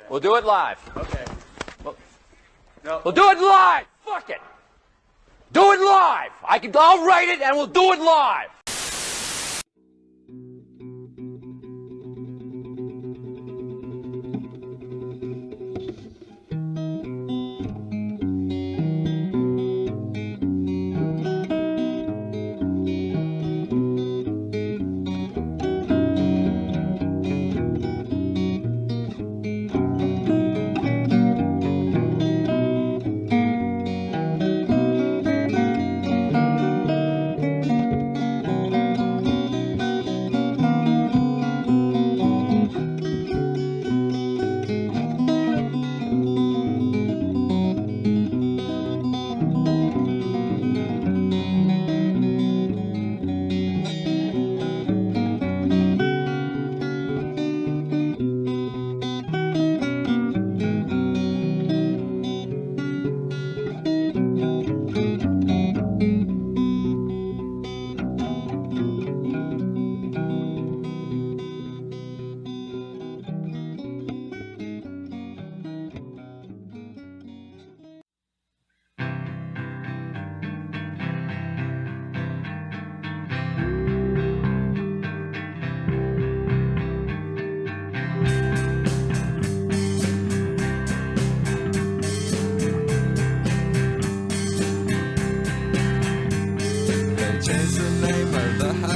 We'll do it live. Okay. No. We'll do it live. Fuck it. Do it live. I'll write it and we'll do it live.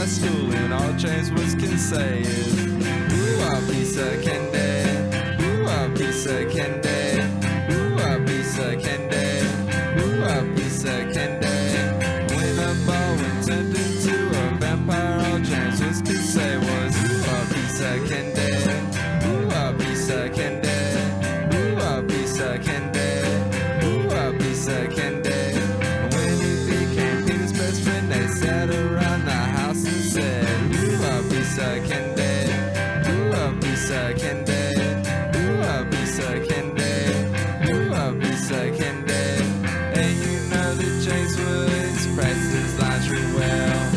School and all James Woods can say is, ooh, I'll be second day. Ooh, I'll be second day. Ooh, I'll be second day. Ooh, I'll be second day. When a Bowen turned into a vampire, all James Woods could say was, ooh, I'll be second day. Ooh, I'll be second day. Ooh, I'll be second day. Ooh, I'll be second day. When he became Peter's best friend, they sat around the house and said, ooh, I'll be second day. Ooh, I'll be second day. Ooh, I'll be second day. Ooh, I'll be second day. And you know that James Woods presses laundry well,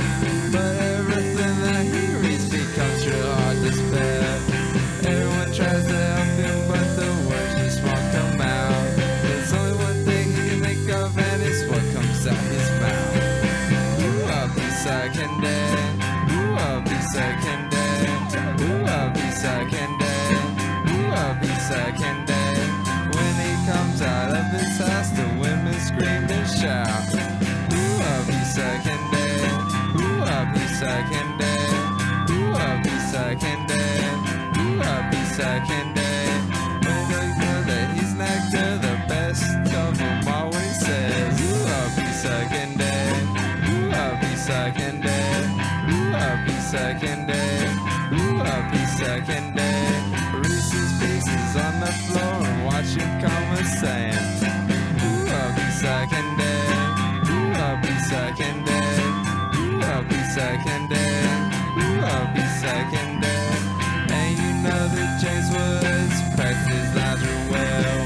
but everything that he reads becomes real hard to spell. Everyone tries to help him, but the words just won't come out. There's only one thing he can think of, and it's what comes out his mouth. Ooh, I'll be second day. Ooh, I'll be second day. Ooh, I'll be second day. Ooh, I'll be second day. When he comes out of his house, the women scream and shout. Ooh, I'll be second day. Ooh, I'll be second day. Ooh, I'll be second day. Ooh, I'll be second day. When they know that he's an actor, the best of them all when he says, ooh, I'll be second day. Ooh, I'll be second day. Ooh, I'll be second day. Ooh, I'll be second day. Reese's Pieces on the floor and watch him come a saying, ooh, I'll be second day. Ooh, I'll be second day. Ooh, I'll be second day. Ooh, I'll be second day. And you know that James Woods presses laundry well,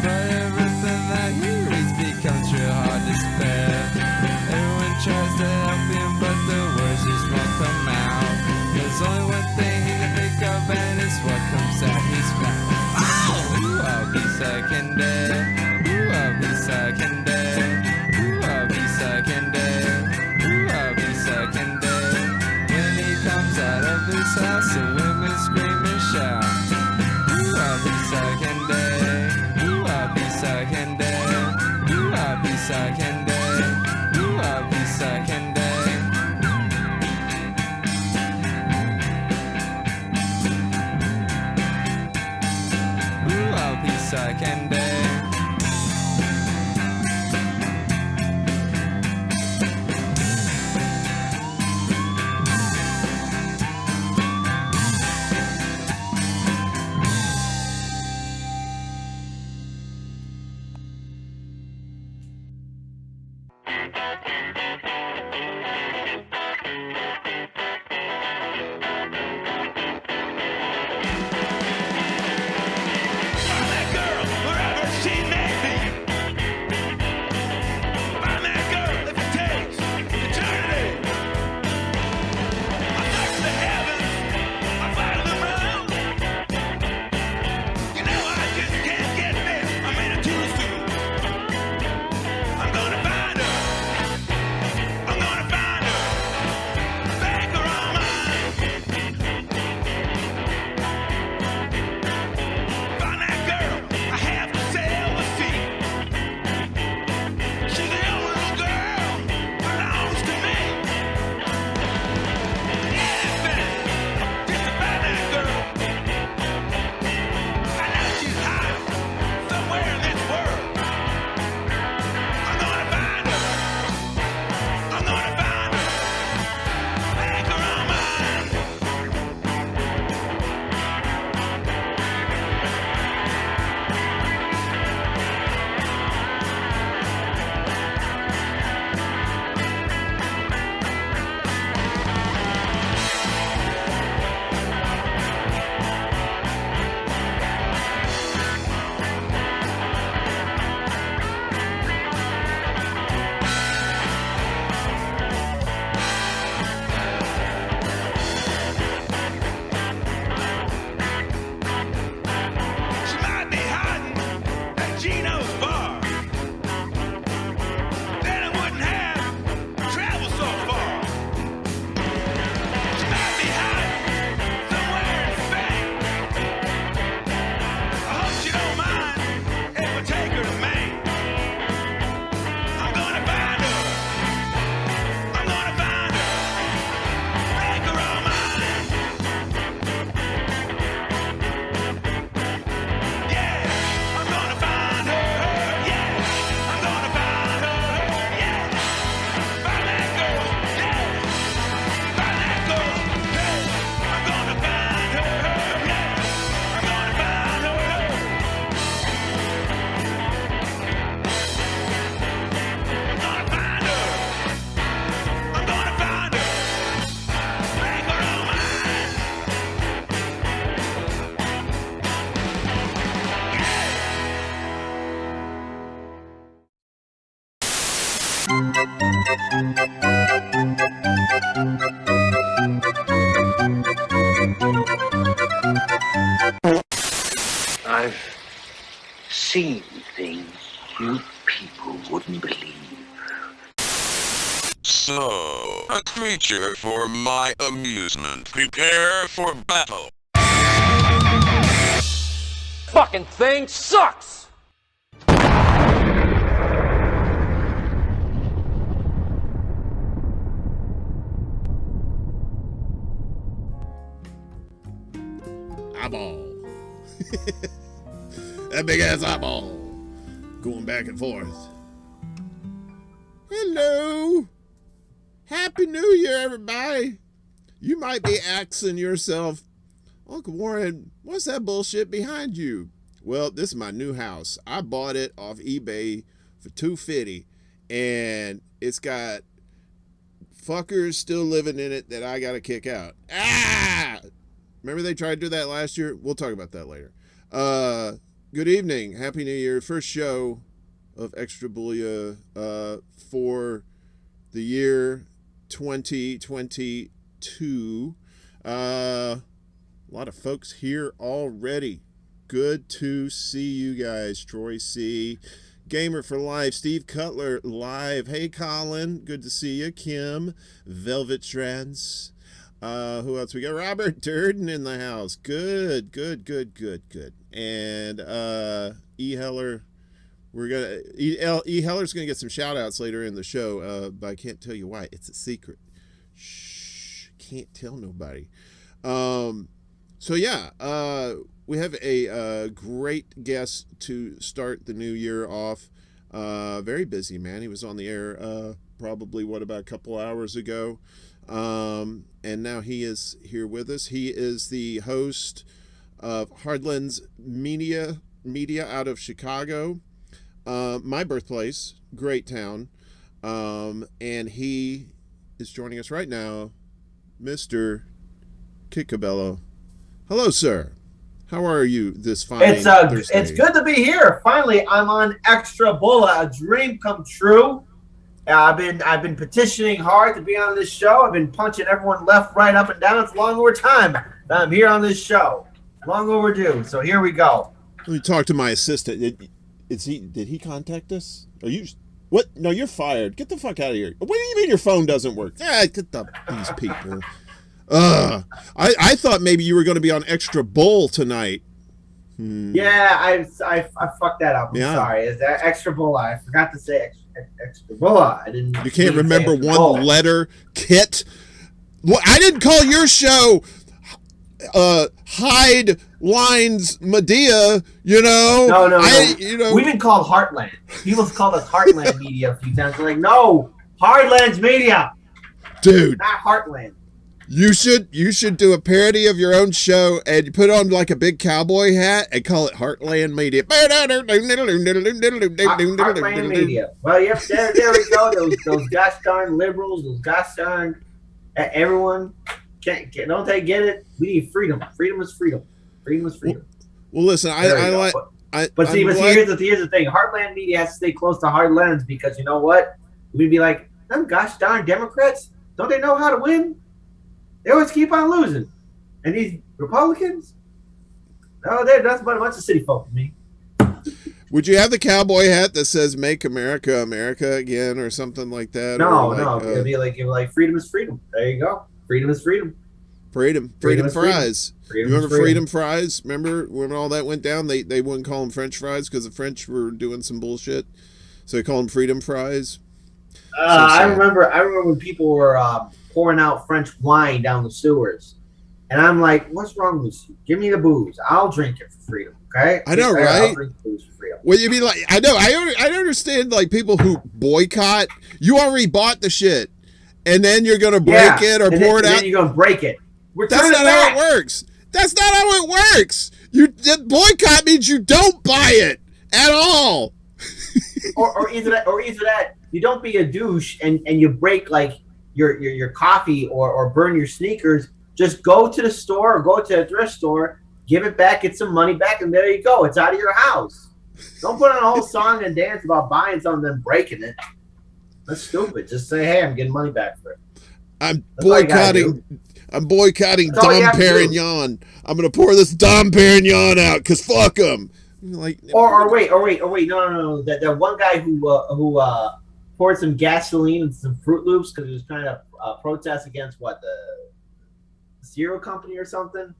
but everything that he reads becomes real hard to spell. Everyone tries to help him, but the words just won't come out. There's only one thing he can think of, and it's what comes out his mouth. Ooh, I'll be second day. Ooh, I'll be second day. Ooh, I'll be second day. Ooh, I'll be second day. When he comes out of his house, the women scream and shout. Ooh, I'll be second day. Ooh, I'll be second day. Ooh, I'll be second day. Ooh, I'll be second day. Ooh, I'll be second day. I've seen things you people wouldn't believe. So, a creature for my amusement. Prepare for battle. Fucking thing sucks! Eyeball. That big ass eyeball. Going back and forth. Hello. Happy New Year, everybody. You might be asking yourself, Uncle Warren, what's that bullshit behind you? Well, this is my new house. I bought it off eBay for $250, and it's got fuckers still living in it that I gotta kick out. Ah! Remember they tried to do that last year? We'll talk about that later. Good evening. Happy New Year. First show of Extra Bulla for the year 2022. A lot of folks here already. Good to see you guys. Troy C. Gamer for Life. Steve Cutler live. Hey, Colin. Good to see you. Kim. Velvet Trends. Who else we got? Robert Durden in the house. Good. And E. Heller. E. Heller's gonna get some shout outs later in the show, but I can't tell you why. It's a secret. Shh. Can't tell nobody. So yeah, we have a great guest to start the new year off. Very busy man. He was on the air probably about a couple hours ago. And now he is here with us. He is the host of Hardlands Media out of Chicago, my birthplace, great town. And he is joining us right now, Mr. Cabello. Hello, sir. How are you this fine Thursday? It's good to be here. Finally, I'm on Extra Bulla, a dream come true. I've been petitioning hard to be on this show. I've been punching everyone left, right, up, and down. It's long over time that I'm here on this show. Long overdue. So here we go. Let me talk to my assistant. Did he contact us? Are you? What? No, you're fired. Get the fuck out of here. What do you mean your phone doesn't work? Get these people. I thought maybe you were going to be on Extra Bull tonight. Yeah, I fucked that up. I'm sorry. Is that Extra Bulla? I forgot to say Extra Bulla. I didn't. You can't remember one letter, Kit. Well, I didn't call your show Hide Lines Medea. You know. No. We've been called Heartland. People have called us Heartland Media a few times. We're like, no, Hardlands Media, dude, not Heartland. You should do a parody of your own show and you put on like a big cowboy hat and call it Heartland Media. Heartland Media. Well, yep, there we go. Those gosh darn liberals, those gosh darn everyone don't they get it? We need freedom. Freedom is freedom. Freedom is freedom. Well, listen, here's the thing. Heartland Media has to stay close to Heartlands because you know what? We'd be like, them gosh darn Democrats, don't they know how to win? They always keep on losing. And these Republicans, no, they're nothing but a bunch of city folk to me. Would you have the cowboy hat that says "Make America America Again" or something like that? No. It'd be like freedom is freedom. There you go. Freedom is freedom. Freedom fries. You remember freedom fries? Remember when all that went down? They wouldn't call them French fries because the French were doing some bullshit. So they call them freedom fries. I remember when people were pouring out French wine down the sewers. And I'm like, what's wrong with you? Give me the booze. I'll drink it for freedom, okay? I know, right? I'll drink booze for freedom. Well, you mean like, I know, I don't understand like people who boycott. You already bought the shit. And then you're going to break it or pour it out. Then you're going to break it. That's not how it works. That's not how it works. Boycott means you don't buy it at all. or either that you don't be a douche and you break like your coffee or burn your sneakers. Just go to the store or go to a thrift store, give it back, get some money back, and there you go. It's out of your house. Don't put on a whole song and dance about buying something and breaking it. That's stupid. Just say, hey, I'm getting money back for it. I'm That's all you gotta boycotting. I'm boycotting That's all you Dom have to do. Perignon. I'm gonna pour this Dom Perignon out because fuck him. Like, Or wait. No. That one guy who poured some gasoline and some Fruit Loops because he was trying to protest against what, the cereal company or something.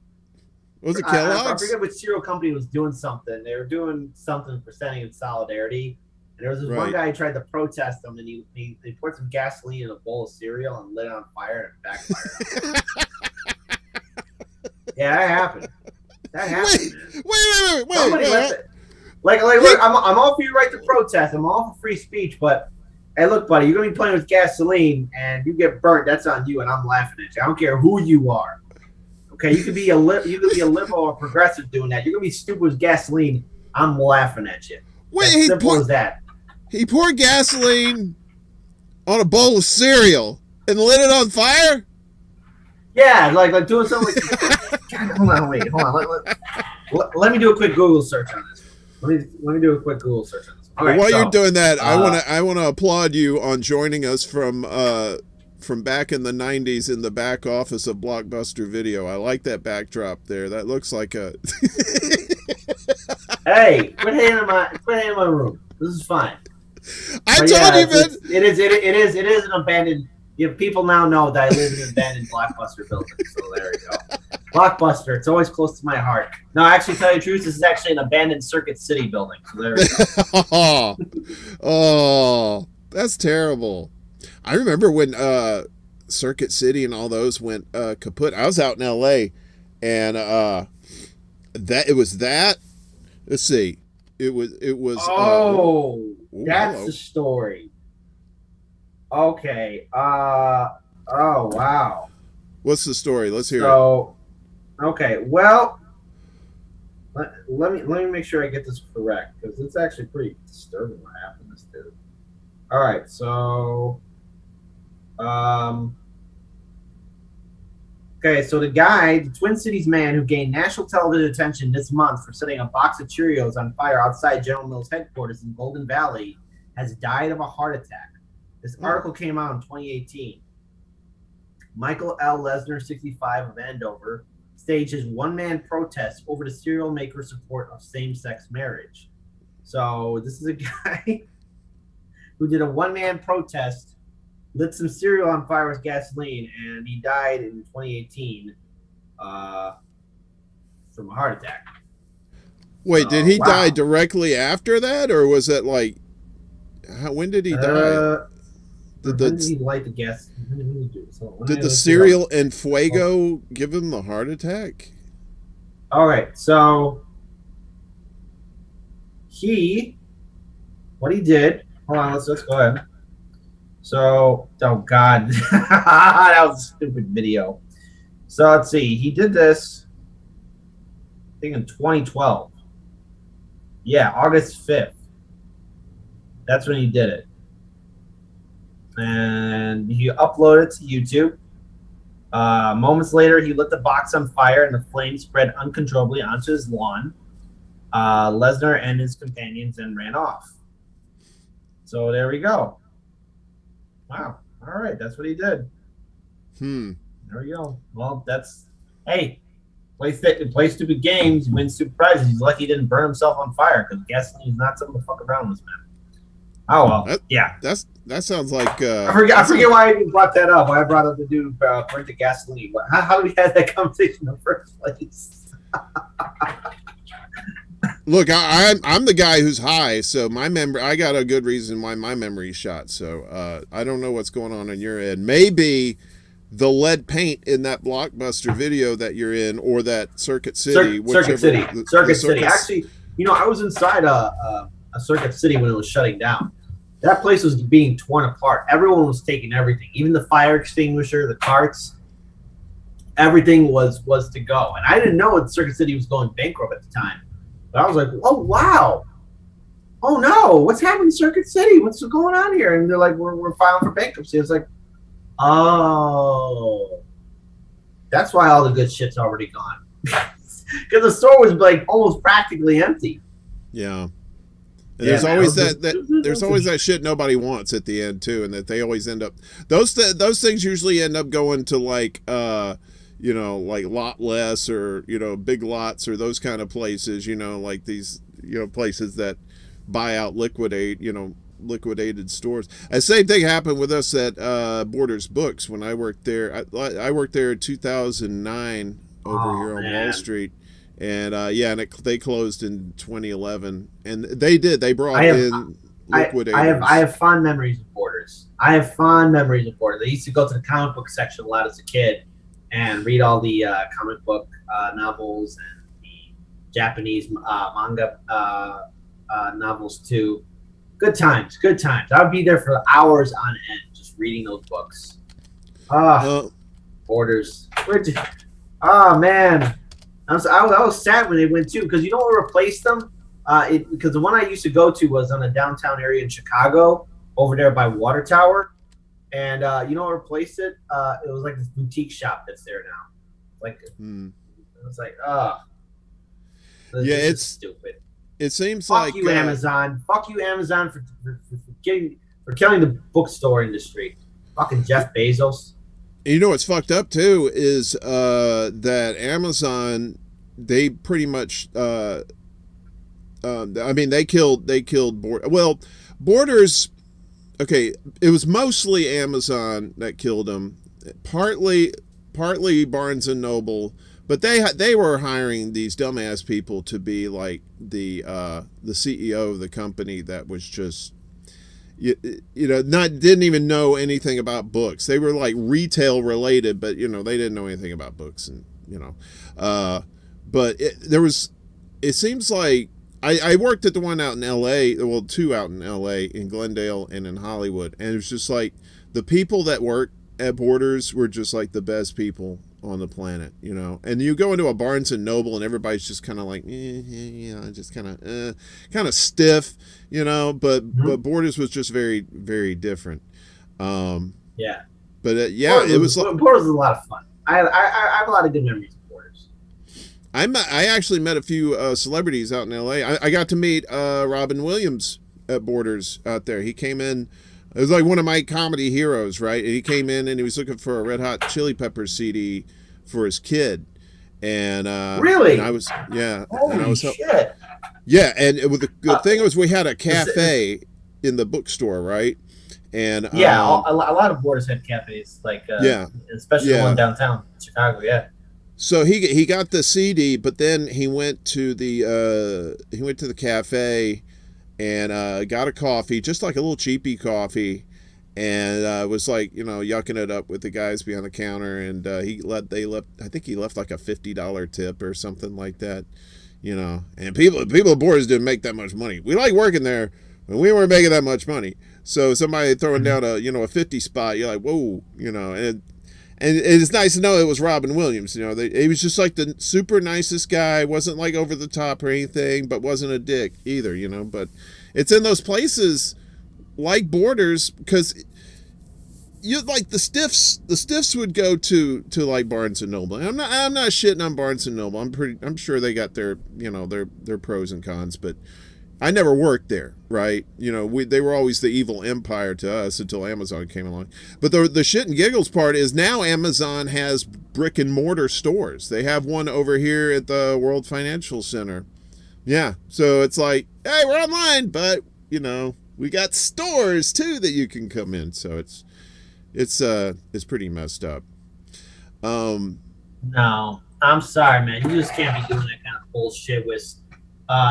was it I Kellogg's? forget which cereal company was doing something. They were doing something for standing in solidarity. And there was this one Right. guy who tried to protest them, and he poured some gasoline in a bowl of cereal and lit it on fire, and it backfired. Yeah, that happened. That happened, man. Wait. Somebody left it. Like, look, I'm all for your right to protest. I'm all for free speech, but hey, look, buddy, you're gonna be playing with gasoline, and you get burnt. That's on you, and I'm laughing at you. I don't care who you are. Okay, you could be a liberal or progressive doing that. You're gonna be stupid with gasoline. I'm laughing at you. Wait, As simple as that. he poured gasoline on a bowl of cereal and lit it on fire? Yeah, like doing something like. God, hold on. Let me do a quick Google search on this. Let me do a quick Google search on this. All right, While so, you're doing that, I want to applaud you on joining us from back in the 90s in the back office of Blockbuster Video. I like that backdrop there. That looks like a Hey, quit hating in my room. This is fine. I But told yeah, you, man. it is an abandoned. People now know that I live in an abandoned Blockbuster building. So there you go. Blockbuster. It's always close to my heart. No, actually, tell you the truth, this is actually an abandoned Circuit City building. So there you go. Oh, that's terrible. I remember when Circuit City and all those went kaput. I was out in LA, and it was that. Let's see. It was. Oh, that's hello. the story. Okay. Oh, wow. What's the story? Let's hear it. So, okay. Well, let me make sure I get this correct because it's actually pretty disturbing what happened to this dude. All right. So, okay. So the Twin Cities man who gained national television attention this month for setting a box of Cheerios on fire outside General Mills headquarters in Golden Valley, has died of a heart attack. This article came out in 2018. Michael L. Lesner, 65, of Andover, staged his one-man protest over the cereal maker's support of same-sex marriage. So this is a guy who did a one-man protest, lit some cereal on fire with gasoline, and he died in 2018 from a heart attack. Wait, did he wow. die directly after that, or was it like? When did he die? When did he light the gas? Did the cereal and fuego give him the heart attack? All right, so what he did. Hold on, let's go ahead. So, oh God, that was a stupid video. So let's see, he did this, I think in 2012. Yeah, August 5th. That's when he did it. And he uploaded it to YouTube. Moments later, he lit the box on fire and the flames spread uncontrollably onto his lawn. Lesnar and his companions then ran off. So there we go. Wow. All right. That's what he did. There we go. Well, hey, play stupid games, win stupid prizes. He's lucky he didn't burn himself on fire because gasoline is not something to fuck around with, man. Oh well, yeah. That sounds like. I forget why I even brought that up. Why I brought up the dude burnt the gasoline. How did we have that conversation in the first place? Look, I'm the guy who's high, so I got a good reason why my memory's shot. So I don't know what's going on your end. Maybe the lead paint in that Blockbuster video that you're in, or that Circuit City. Circuit City. Actually, I was inside a Circuit City when it was shutting down. That place was being torn apart. Everyone was taking everything, even the fire extinguisher, the carts. Everything was to go, and I didn't know that Circuit City was going bankrupt at the time. But I was like, "Oh wow, oh no, what's happening in Circuit City? What's going on here?" And they're like, "We're filing for bankruptcy." It's like, oh, that's why all the good shit's already gone, because the store was like almost practically empty. Yeah. And there's man, always there's always that shit nobody wants at the end too, and that they always end up those things usually end up going to like like Lot Less or Big Lots or those kind of places, like these places that buy out liquidated stores. The same thing happened with us at Borders Books when I worked there. I worked there in 2009 over here on Wall Street. And they closed in 2011, and they brought in liquidators. I have fond memories of Borders. I used to go to the comic book section a lot as a kid and read all the comic book novels and the Japanese manga novels too. Good times. I would be there for hours on end just reading those books. Borders. Oh man. I was sad when they went too, because what replaced them? Because the one I used to go to was on a downtown area in Chicago, over there by Water Tower, and what replaced it? It was like this boutique shop that's there now. It's like, it's stupid. It seems Fuck like you, Amazon. Fuck you, Amazon, for killing the bookstore industry. Fucking Jeff Bezos. What's fucked up too is that Amazon, they pretty much they killed Borders. Okay, it was mostly Amazon that killed them, partly Barnes and Noble, but they were hiring these dumbass people to be like the CEO of the company that was just didn't even know anything about books. They were like retail related, but they didn't know anything about books, and but it seems like I worked at the one out in LA, well, two out in LA, in Glendale and in Hollywood, and it was just like the people that work at Borders were just like the best people on the planet, and you go into a Barnes and Noble and everybody's just kind of like just kind of stiff, but Borders was just very, very different. But it was like Borders was a lot of fun. I have a lot of good memories of Borders. I actually met a few celebrities out in LA. I got to meet Robin Williams at Borders out there. He came in. It was like one of my comedy heroes, right? And he came in and he was looking for a Red Hot Chili Peppers CD for his kid. And really? And I was Holy shit. Yeah, and the good thing was we had a cafe in the bookstore, right? And a lot of Borders had cafes, like especially the one downtown Chicago. Yeah. So he got the CD, but then he went to the cafe and got a coffee, just like a little cheapy coffee, and was like yucking it up with the guys behind the counter, and I think he left like a $50 tip or something like that, and people at Borders didn't make that much money. We like working there, but we weren't making that much money. So somebody throwing down a 50 spot, you're like, whoa, and it's nice to know it was Robin Williams. He was just like the super nicest guy. Wasn't like over the top or anything, but wasn't a dick either. But it's in those places like Borders, because you like the stiffs. The stiffs would go to like Barnes and Noble. And I'm not shitting on Barnes and Noble. I'm sure they got their their pros and cons, but I never worked there, right? They were always the evil empire to us until Amazon came along. But the shit and giggles part is now Amazon has brick and mortar stores. They have one over here at the World Financial Center. Yeah, so it's like, hey, we're online, but we got stores too that you can come in. So it's pretty messed up. No, I'm sorry, man. You just can't be doing that kind of bullshit with.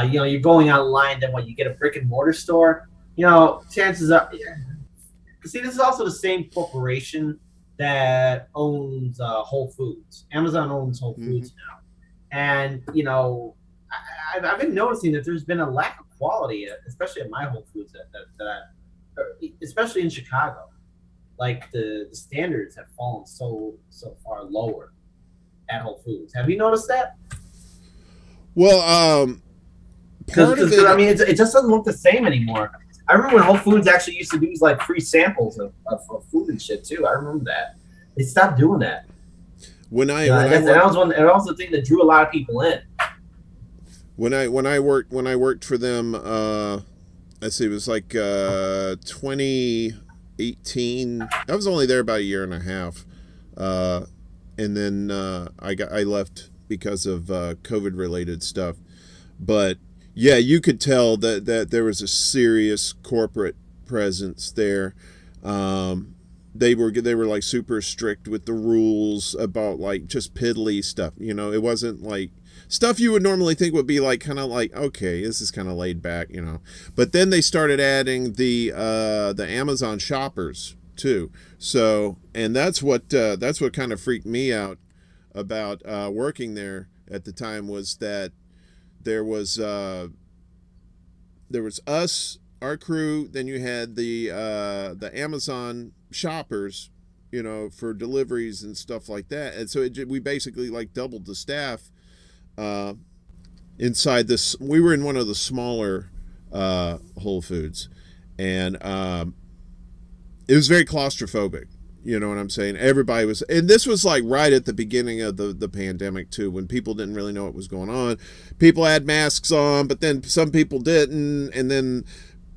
You're going online, then when you get a brick and mortar store, chances are. See, this is also the same corporation that owns Whole Foods. Amazon owns Whole Foods now, and I've been noticing that there's been a lack of quality, especially at my Whole Foods, especially in Chicago. Like the standards have fallen so far lower at Whole Foods. Have you noticed that? Well, Because it just doesn't look the same anymore. I remember when Whole Foods actually used to do like free samples of food and shit too. I remember that. They stopped doing that. That was the thing that drew a lot of people in. When I worked for them let's see, it was like 2018. I was only there about a year and a half, and then I left because of COVID related stuff. But yeah, you could tell that there was a serious corporate presence there. They were like super strict with the rules about like just piddly stuff. You know, it wasn't like stuff you would normally think would be like kind of like, okay, this is kind of laid back, you know. But then they started adding the Amazon shoppers too. So, and that's what kind of freaked me out about working there at the time, was that there was us, our crew, then you had the Amazon shoppers, you know, for deliveries and stuff like that. And so we basically like doubled the staff inside this. We were in one of the smaller Whole Foods, and it was very claustrophobic. You know what I'm saying? Everybody was, and this was like right at the beginning of the pandemic too, when people didn't really know what was going on. People had masks on, but then some people didn't, and then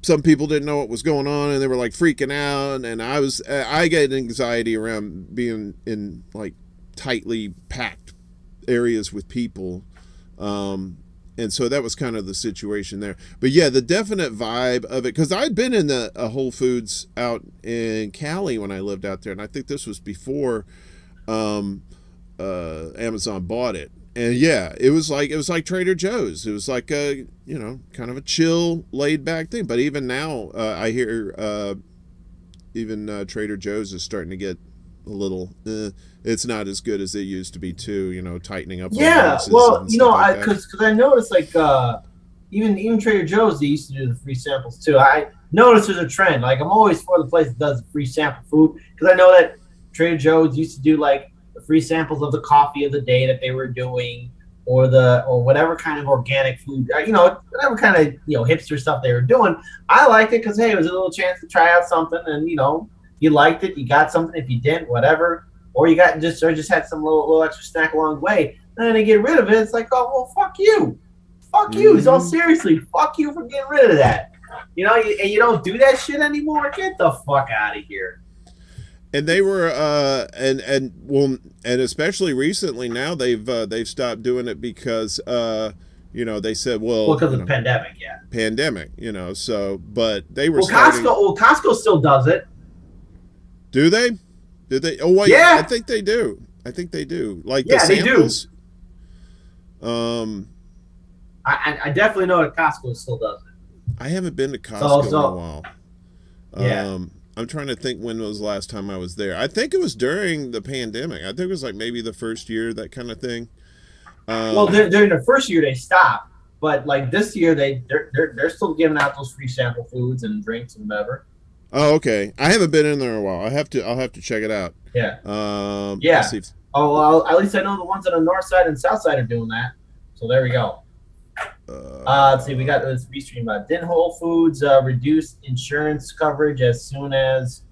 some people didn't know what was going on, and they were like freaking out. And I get anxiety around being in like tightly packed areas with people. And so that was kind of the situation there. But yeah, the definite vibe of it, because I'd been in a Whole Foods out in Cali when I lived out there, and I think this was before Amazon bought it. And yeah, it was like Trader Joe's. It was like a, you know, kind of a chill, laid back thing. But even now, I hear even Trader Joe's is starting to get a little. It's not as good as it used to be too. You know, tightening up. Yeah, well, you know, because I noticed like even Trader Joe's, they used to do the free samples too. I noticed there's a trend. Like I'm always for the place that does free sample food, because I know that Trader Joe's used to do like the free samples of the coffee of the day that they were doing, or whatever kind of organic food, you know, whatever kind of, you know, hipster stuff they were doing. I liked it because hey, it was a little chance to try out something, and you know, you liked it, you got something. If you didn't, whatever. Or you got just had some little extra snack along the way, and then they get rid of it. It's like, oh well, fuck you, Mm-hmm. So seriously, fuck you for getting rid of that. You know, and you don't do that shit anymore. Get the fuck out of here. And they were and especially recently now they've stopped doing it because you know, they said Because of the pandemic, yeah. Pandemic, you know. So, but they were Costco still does it. Do they? Did they? Oh, wait, yeah. I think they do. Like yeah, the samples. They do. I definitely know that Costco still does it. I haven't been to Costco in a while. Yeah. I'm trying to think when was the last time I was there. I think it was during the pandemic. I think it was like maybe the first year, that kind of thing. Well, during the first year they stopped, but like this year they're still giving out those free sample foods and drinks and whatever. Oh, okay. I haven't been in there in a while. I'll have to check it out. Yeah. Yeah. See if... Oh, well, at least I know the ones on the north side and south side are doing that. So there we go. Let's see. We got this restream. Didn't Whole Foods reduce insurance coverage as soon as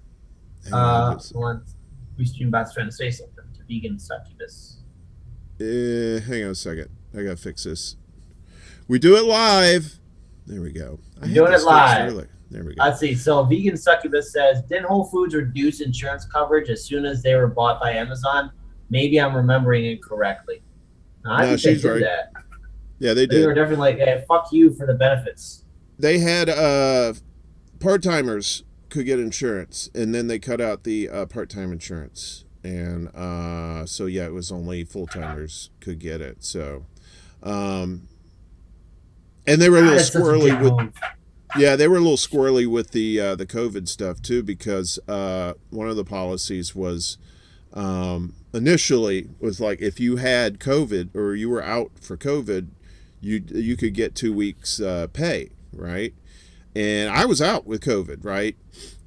restream bot's trying to say something to vegan succubus? Hang on a second. I gotta fix this. We do it live. There we go. I'm doing it live. There we go. Let's see. So vegan succubus says, didn't Whole Foods reduce insurance coverage as soon as they were bought by Amazon? Maybe I'm remembering it correctly. I think she's they did right. that. Yeah, they did. They were definitely like, hey, fuck you for the benefits. They had part-timers could get insurance, and then they cut out the part-time insurance. And so, yeah, it was only full-timers could get it. So, and they were a little squirrely with... Yeah, they were a little squirrely with the COVID stuff too, because one of the policies was initially was like if you had COVID or you were out for COVID, you could get 2 weeks pay, right? And I was out with COVID, right?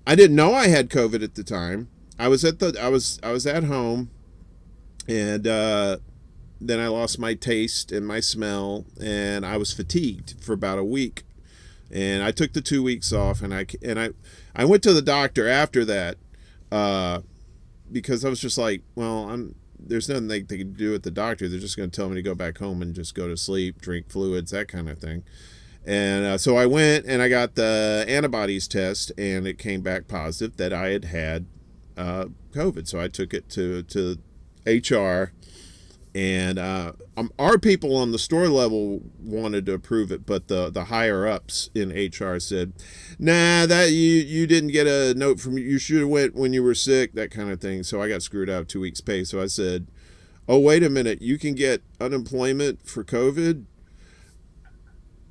I didn't know I had COVID at the time. I was at home, and then I lost my taste and my smell, and I was fatigued for about a week. And I took the 2 weeks off, and I went to the doctor after that because I was just like, well, there's nothing they can do at the doctor. They're just going to tell me to go back home and just go to sleep, drink fluids, that kind of thing. And so I went and I got the antibodies test, and it came back positive that I had COVID. So I took it to HR, and our people on the store level wanted to approve it, but the higher ups in HR said, nah, that you didn't get a note from you should have went when you were sick, that kind of thing. So I got screwed out of 2 weeks pay. So I said, oh, wait a minute, you can get unemployment for COVID?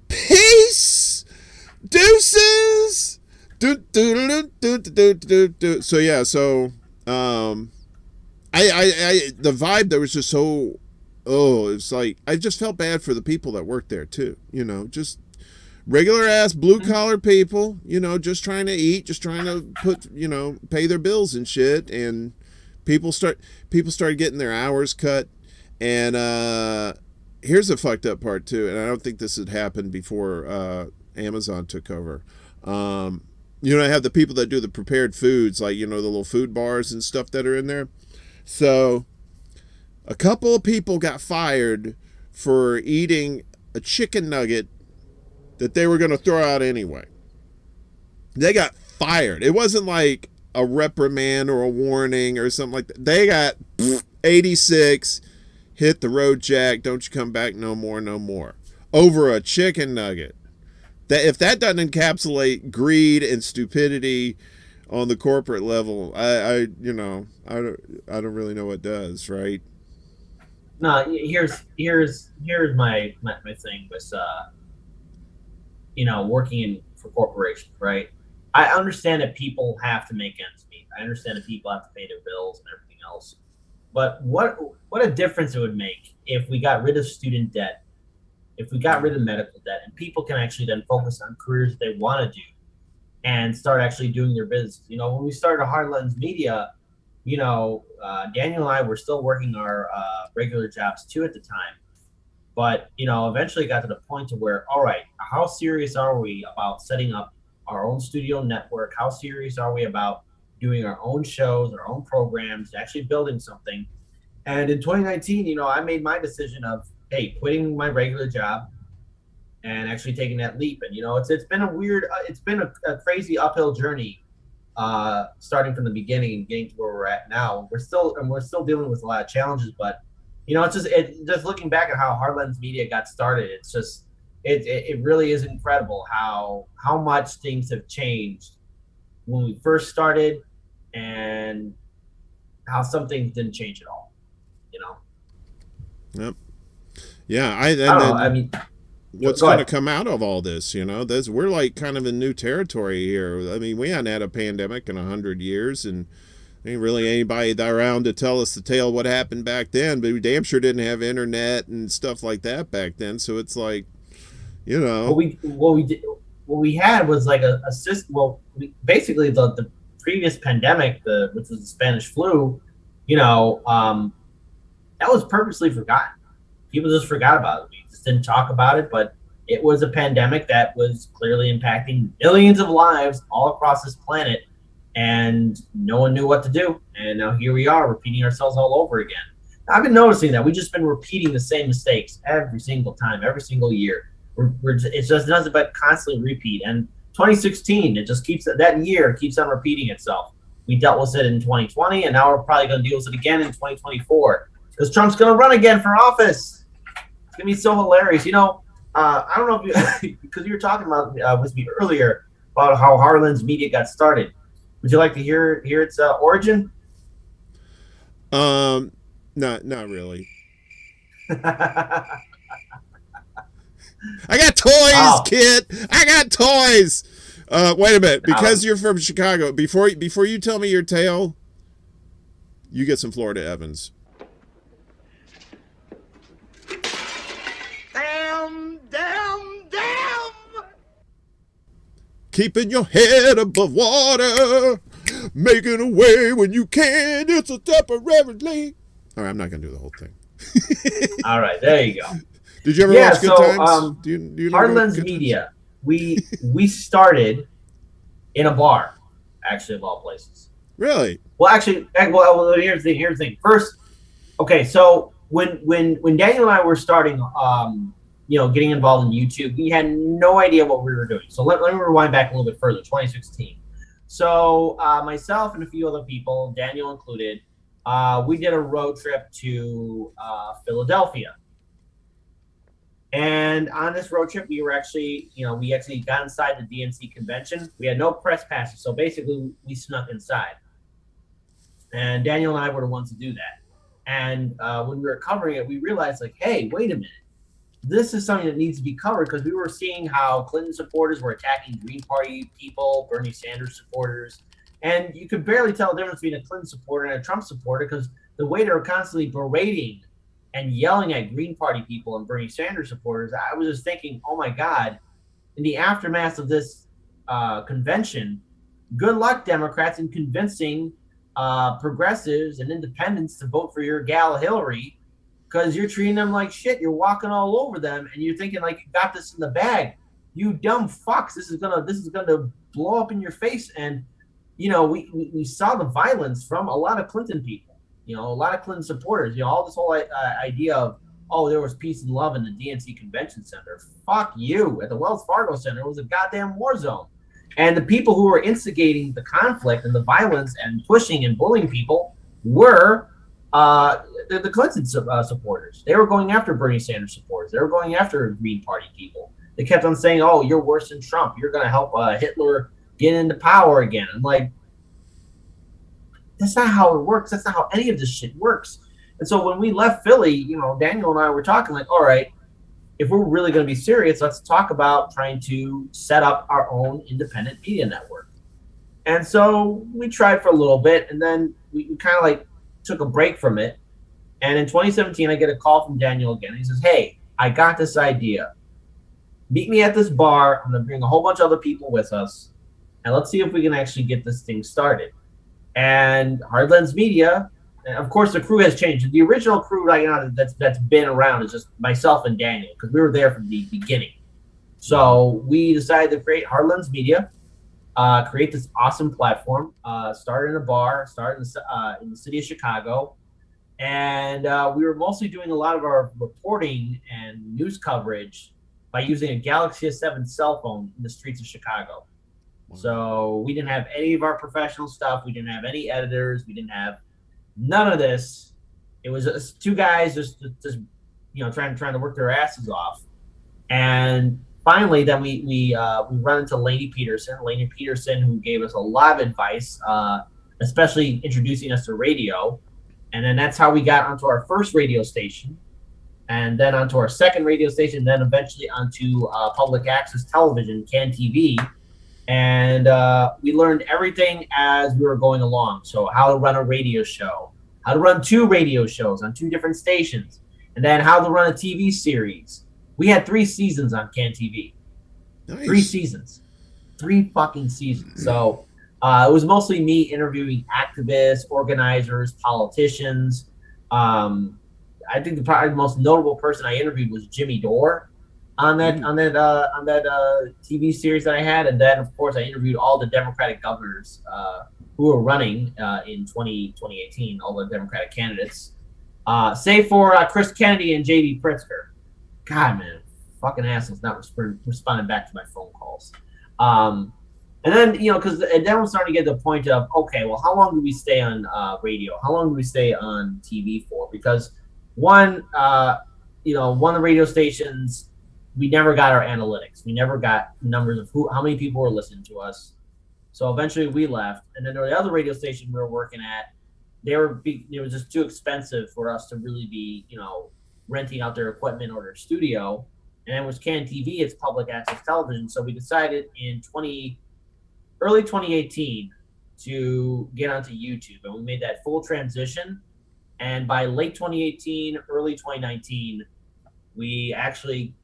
Peace, deuces. So yeah, so I the vibe there was just so, it's like I just felt bad for the people that worked there too. Just regular ass blue collar people. Just trying to eat, just trying to pay their bills and shit. And people started getting their hours cut. And here's the fucked up part too. And I don't think this had happened before Amazon took over. I have the people that do the prepared foods, like the little food bars and stuff that are in there. So a couple of people got fired for eating a chicken nugget that they were going to throw out anyway. They got fired. It wasn't like a reprimand or a warning or something like that. They got 86, hit the road, Jack. Don't you come back no more. Over a chicken nugget. That if that doesn't encapsulate greed and stupidity on the corporate level, I don't really know what does, right? No, here's my thing with working for corporations, right? I understand that people have to make ends meet. I understand that people have to pay their bills and everything else. But what a difference it would make if we got rid of student debt, if we got rid of medical debt, and people can actually then focus on careers they want to do and start actually doing their business. When we started Hard Lens Media, Daniel and I were still working our regular jobs too at the time. But, eventually got to the point to where, all right, how serious are we about setting up our own studio network? How serious are we about doing our own shows, our own programs, actually building something? And in 2019, I made my decision of, hey, quitting my regular job and actually taking that leap. And, it's been a crazy uphill journey starting from the beginning and getting to where we're at now. We're still dealing with a lot of challenges, but it's just looking back at how Hard Lens Media got started. It's just it really is incredible how much things have changed when we first started and how some things didn't change at all. Yep. Yeah, what's going to come out of all this? We're like kind of in new territory here. I mean, we hadn't had a pandemic in 100 years, and ain't really anybody around to tell us the tale of what happened back then. But we damn sure didn't have internet and stuff like that back then. So it's like, what we had was like a system. Well, basically the previous pandemic, which was the Spanish flu, that was purposely forgotten. People just forgot about it. We just didn't talk about it, but it was a pandemic that was clearly impacting millions of lives all across this planet, and no one knew what to do. And now here we are repeating ourselves all over again. I've been noticing that we've just been repeating the same mistakes every single time, every single year. It's just nothing but constantly repeat. And 2016, that year keeps on repeating itself. We dealt with it in 2020, and now we're probably going to deal with it again in 2024 because Trump's going to run again for office. It's going to be so hilarious. I don't know if you, because you were talking about with me earlier about how Hard Lens Media got started. Would you like to hear its origin? Not really. I got toys, kid. I got toys. Wait a minute, because you're from Chicago. Before you tell me your tale, you get some Florida Evans. Damn! Keeping your head above water, making a way when you can. It's a temporarily. All right, I'm not gonna do the whole thing. All right, there you go. Did you ever watch Good Times? Do you Hard Lens Media. We started in a bar, actually, of all places. Really? Well, actually, here's the thing. First, okay, so when Daniel and I were starting getting involved in YouTube, we had no idea what we were doing. So let me rewind back a little bit further, 2016. So myself and a few other people, Daniel included, we did a road trip to Philadelphia. And on this road trip, we actually got inside the DNC convention. We had no press passes, so basically we snuck inside. And Daniel and I were the ones to do that. And when we were covering it, we realized, like, hey, wait a minute. This is something that needs to be covered, because we were seeing how Clinton supporters were attacking Green Party people, Bernie Sanders supporters. And you could barely tell the difference between a Clinton supporter and a Trump supporter, because the way they were constantly berating and yelling at Green Party people and Bernie Sanders supporters, I was just thinking, oh my God, in the aftermath of this convention, good luck, Democrats, in convincing progressives and independents to vote for your gal Hillary, because you're treating them like shit. You're walking all over them, and you're thinking like you got this in the bag. You dumb fucks. This is gonna blow up in your face. And we saw the violence from a lot of Clinton people. A lot of Clinton supporters. All this whole idea of, oh, there was peace and love in the DNC Convention Center. Fuck you. At the Wells Fargo Center, it was a goddamn war zone. And the people who were instigating the conflict and the violence and pushing and bullying people were the Clinton supporters. They were going after Bernie Sanders supporters. They were going after Green Party people. They kept on saying, oh, you're worse than Trump. You're going to help Hitler get into power again. I'm like, that's not how it works. That's not how any of this shit works. And so when we left Philly, Daniel and I were talking like, all right, if we're really going to be serious, let's talk about trying to set up our own independent media network. And so we tried for a little bit, and then we kind of like took a break from it. And in 2017, I get a call from Daniel again. He says, hey, I got this idea. Meet me at this bar. I'm going to bring a whole bunch of other people with us, and let's see if we can actually get this thing started. And Hard Lens Media, and of course, the crew has changed. The original crew right now that's been around is just myself and Daniel, because we were there from the beginning. So we decided to create Hard Lens Media, create this awesome platform, started in a bar, started in the city of Chicago. And we were mostly doing a lot of our reporting and news coverage by using a Galaxy S7 cell phone in the streets of Chicago. Wow. So we didn't have any of our professional stuff. We didn't have any editors. We didn't have none of this. It was just two guys just trying to work their asses off. And finally, then we run into Lainey Peterson, who gave us a lot of advice, especially introducing us to radio. And then that's how we got onto our first radio station, and then onto our second radio station, then eventually onto public access television, CAN TV. And we learned everything as we were going along. So how to run a radio show, how to run 2 radio shows on 2 different stations, and then how to run a TV series. We had 3 seasons on CAN TV. Nice. 3 seasons. 3 fucking seasons. So it was mostly me interviewing activists, organizers, politicians. I think probably the most notable person I interviewed was Jimmy Dore on that TV series that I had. And then, of course, I interviewed all the Democratic governors who were running in 2018, all the Democratic candidates, save for Chris Kennedy and J.B. Pritzker. God, man, fucking assholes not responding back to my phone calls. And then, because then we're starting to get to the point of, okay, well, how long do we stay on radio? How long do we stay on TV for? Because one of the radio stations, we never got our analytics. We never got numbers of how many people were listening to us. So eventually we left. And then the other radio station we were working at, it was just too expensive for us to really be, renting out their equipment or their studio. And it was CAN TV, it's public access television. So we decided in early 2018 to get onto YouTube, and we made that full transition. And by late 2018, early 2019, we actually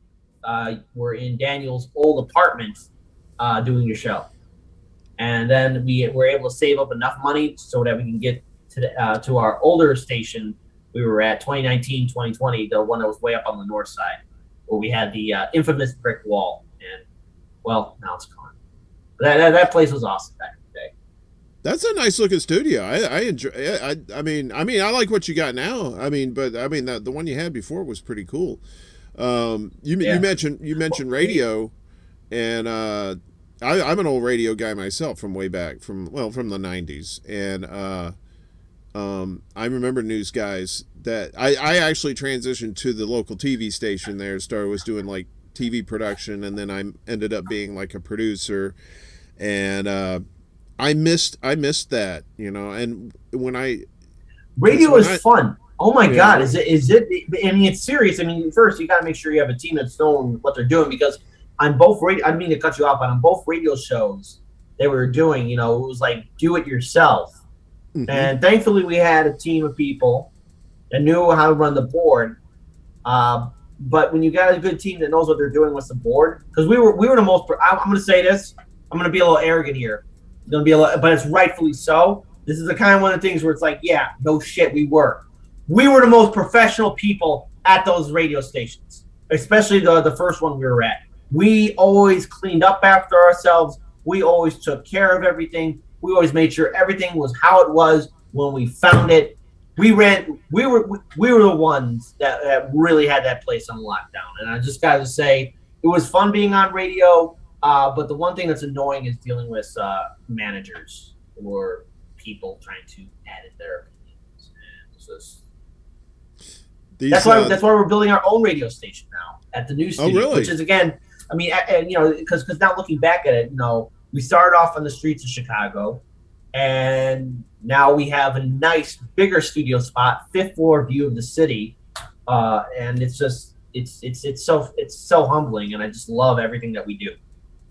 were in Daniel's old apartment doing the show. And then we were able to save up enough money so that we can get to our older station. We were at 2019, 2020, the one that was way up on the north side, where we had the infamous brick wall. And, well, now it's gone. That place was awesome back in the day. That's a nice looking studio. I enjoy. I mean, I like what you got now. But the one you had before was pretty cool. You mentioned radio, and I'm an old radio guy myself from way back from the 90s, and I remember news guys that I actually transitioned to the local TV station there. Was doing like TV production, and then I ended up being like a producer, and I missed that, and radio is fun. Oh my God, is it? I mean, it's serious. I mean, first you got to make sure you have a team that's knowing what they're doing, because on both radio, I didn't mean to cut you off, but on both radio shows they were doing, it was like do it yourself. Mm-hmm. And thankfully we had a team of people that knew how to run the board. But when you got a good team that knows what they're doing with the board, because we were the most. I'm going to say this. I'm going to be a little arrogant here. It's going to be but it's rightfully so. This is the kind of one of the things where it's like, yeah, no shit, we were the most professional people at those radio stations, especially the first one we were at. We always cleaned up after ourselves. We always took care of everything. We always made sure everything was how it was when we found it. We were the ones that really had that place on lockdown. And I just got to say, it was fun being on radio. But the one thing that's annoying is dealing with managers or people trying to edit their opinions. That's why we're building our own radio station now at the new studio. Oh, really? Which is, again, I mean, because now looking back at it, we started off on the streets of Chicago, and now we have a nice, bigger studio spot, 5th floor view of the city, and it's just it's so humbling, and I just love everything that we do.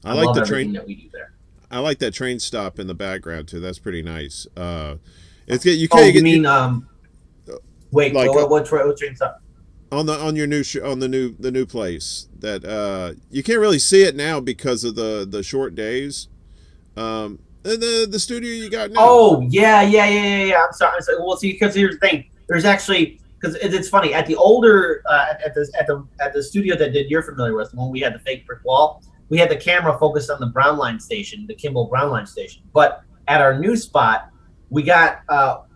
I like love the everything train that we do there. I like that train stop in the background too. That's pretty nice. It's Wait, like what train stop? On your new on the new place that you can't really see it now because of the short days. The studio you got now. Oh yeah. I'm sorry. Well, see, because here's the thing. There's actually, because it's funny, at the older at the studio that you're familiar with, when we had the fake brick wall, we had the camera focused on the Brown Line station, the Kimball Brown Line station. But at our new spot, we got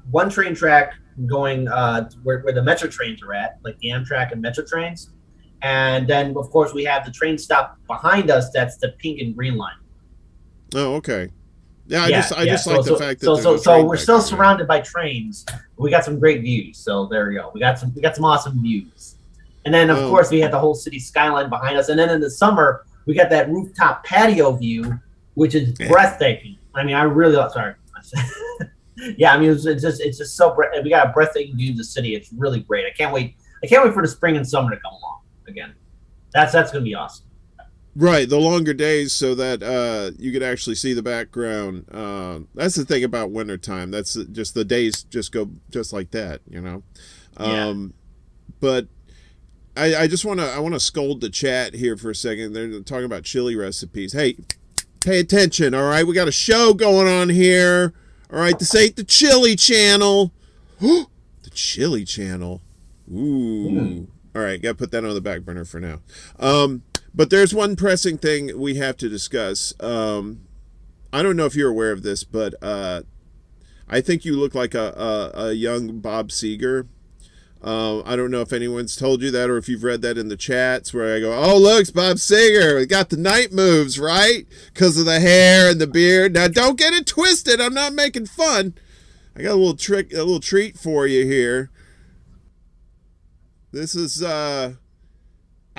one train track going where the Metro trains are at, like the Amtrak and Metro trains, and then of course we have the train stop behind us. That's the pink and green line. Oh, okay. Yeah, I just like the fact that so we're still surrounded by trains. We got some great views. So there you go. We got some awesome views. And then of course we had the whole city skyline behind us. And then in the summer we got that rooftop patio view, which is breathtaking. I mean, I really sorry. Yeah, I mean it's just so we got a breathtaking view of the city. It's really great. I can't wait for the spring and summer to come along again. That's gonna be awesome. Right, the longer days so that you could actually see the background. That's the thing about wintertime. That's just the days just go just like that, But I just want to scold the chat here for a second. They're talking about chili recipes. Hey, pay attention, all right? We got a show going on here. All right, this ain't the Chili Channel. The Chili Channel. Ooh. All right, got to put that on the back burner for now. But there's one pressing thing we have to discuss. I don't know if you're aware of this, but I think you look like a young Bob Seger. I don't know if anyone's told you that or if you've read that in the chats where I go, oh, look, it's Bob Seger. We got the night moves, right? Because of the hair and the beard. Now, don't get it twisted. I'm not making fun. I got a little treat for you here. This is, I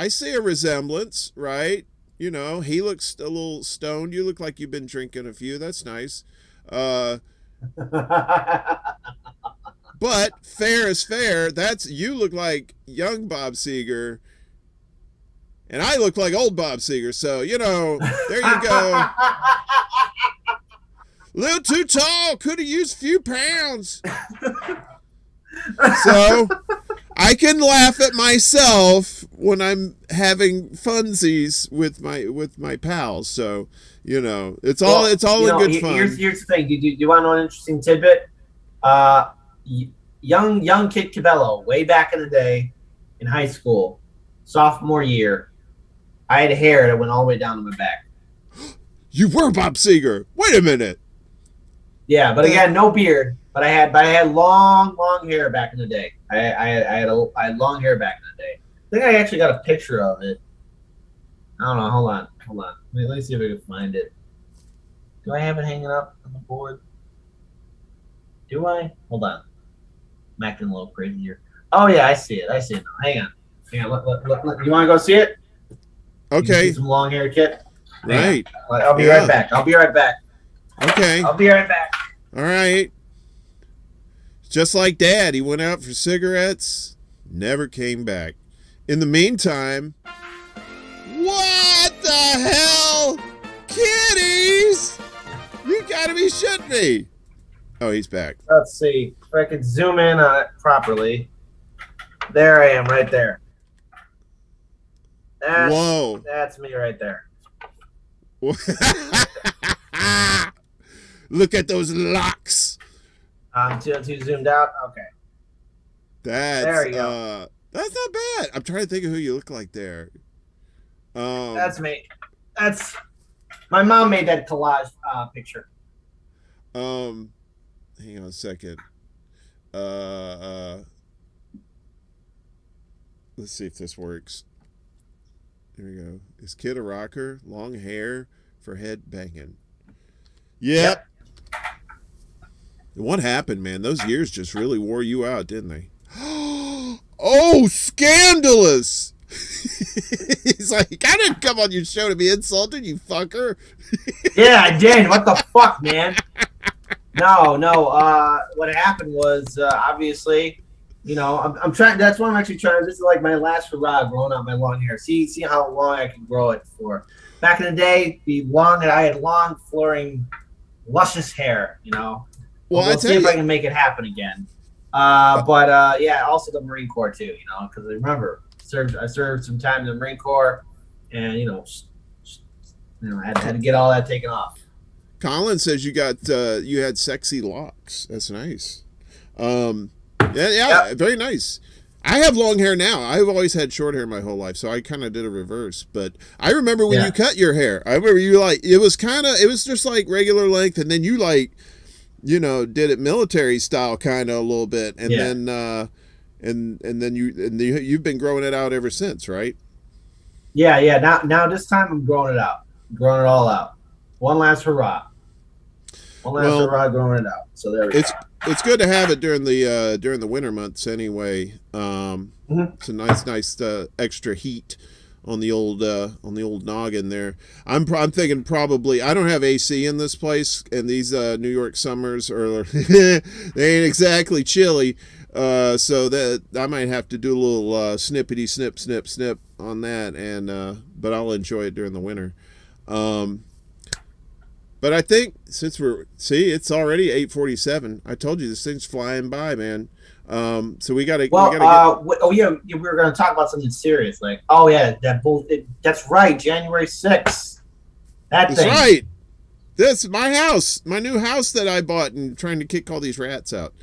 see a resemblance, right? He looks a little stoned. You look like you've been drinking a few. That's nice. But fair is fair. You look like young Bob Seger, and I look like old Bob Seger. So, there you go. A little too tall. Could have used a few pounds. So I can laugh at myself when I'm having funsies with my pals. So, it's all in good fun. Here's the thing. Do you want to know an interesting tidbit? Young kid Cabello, way back in the day in high school, sophomore year, I had hair that went all the way down to my back. You were Bob Seger. Wait a minute. Yeah, but again, no beard. But I had long hair back in the day. I had long hair back in the day. think I actually got a picture of it. I don't know. Hold on. Let me see if I can find it. Do I have it hanging up on the board? Do I? Hold on. I'm acting a little crazy here. Oh yeah, I see it. Now. Hang on. You want to go see it? Okay. See some long hair kit. Right. I'll be right back. Okay. I'll be right back. All right. Just like Dad, he went out for cigarettes, never came back. In the meantime, what the hell? Kitties! You gotta be shitting me. Oh, he's back. Let's see if I can zoom in on it properly. There I am, right there. Whoa. That's me right there. Look at those locks. Too zoomed out. Okay. There you go. That's not bad. I'm trying to think of who you look like there. That's me. That's my mom made that collage picture. Hang on a second. Let's see if this works. Here we go. Is Kid a rocker? Long hair for head banging. Yep. What happened, man? Those years just really wore you out, didn't they? Oh, scandalous! He's like, I didn't come on your show to be insulted, you fucker. Yeah, I did. What the fuck, man? No. What happened was obviously, I'm trying. That's what I'm actually trying. This is like my last hurrah growing out my long hair. See how long I can grow it for. Back in the day, I had long, flowing, luscious hair. Well, we'll see if I can make it happen again. But yeah, also the Marine Corps too. Because I remember I served some time in the Marine Corps, and I had to get all that taken off. Colin says you had sexy locks. That's nice. Yeah, very nice. I have long hair now. I've always had short hair my whole life, so I kind of did a reverse. But I remember when you cut your hair. I remember you it was just like regular length, and then you did it military style kind of a little bit, and then and then you've been growing it out ever since, right? Yeah. Now this time I'm growing it out, growing it all out. One last hurrah. Hurrah, growing it out. So there we go. It's good to have it during the winter months anyway. It's a nice extra heat on the old noggin there. I'm thinking probably I don't have AC in this place, and these New York summers are they ain't exactly chilly. So that I might have to do a little snippety snip on that, and but I'll enjoy it during the winter. But I think since it's already 8:47. I told you this thing's flying by, man. So we gotta. We were gonna talk about something serious, like that's right, January 6th. That's right. This is my house, my new house that I bought, and trying to kick all these rats out.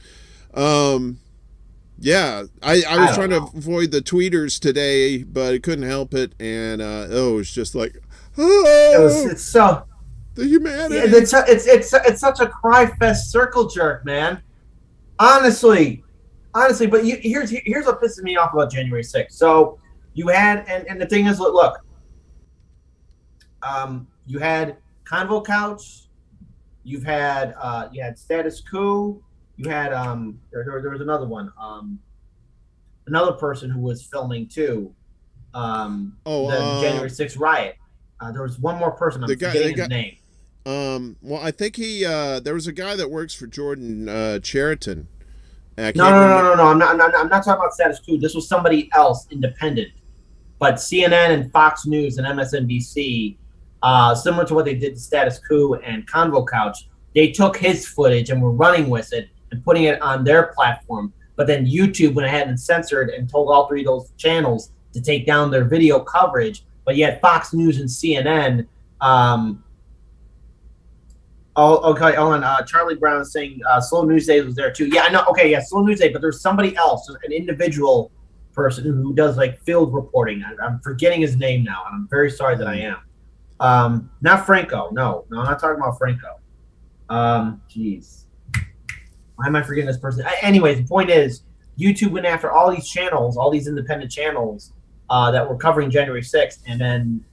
Yeah, I was trying to avoid the tweeters today, but I couldn't help it, and it's just like, it's so. The humanity. It's such a cry fest circle jerk, man. Honestly, but here's what pisses me off about January 6th. So you had, and the thing is, look, you had Convo Couch, you had Status Quo, you had there was another one, another person who was filming too, the January 6th riot. There was one more person. I'm forgetting his name. Well, I think there was a guy that works for Jordan Cheriton. No. I'm not talking about Status Quo. This was somebody else, independent. But CNN and Fox News and MSNBC, similar to what they did to Status Quo and Convo Couch, they took his footage and were running with it and putting it on their platform. But then YouTube went ahead and censored and told all three of those channels to take down their video coverage. But yet Fox News and CNN. Okay. Charlie Brown is saying Slow News Day was there too. Yeah, I know. Okay, yeah, Slow News Day, but there's somebody else, an individual person who does like field reporting. I'm forgetting his name now, and I'm very sorry that I am. Not Franco. No, I'm not talking about Franco. Jeez, why am I forgetting this person? Anyways, the point is, YouTube went after all these channels, all these independent channels, that were covering January 6th, and then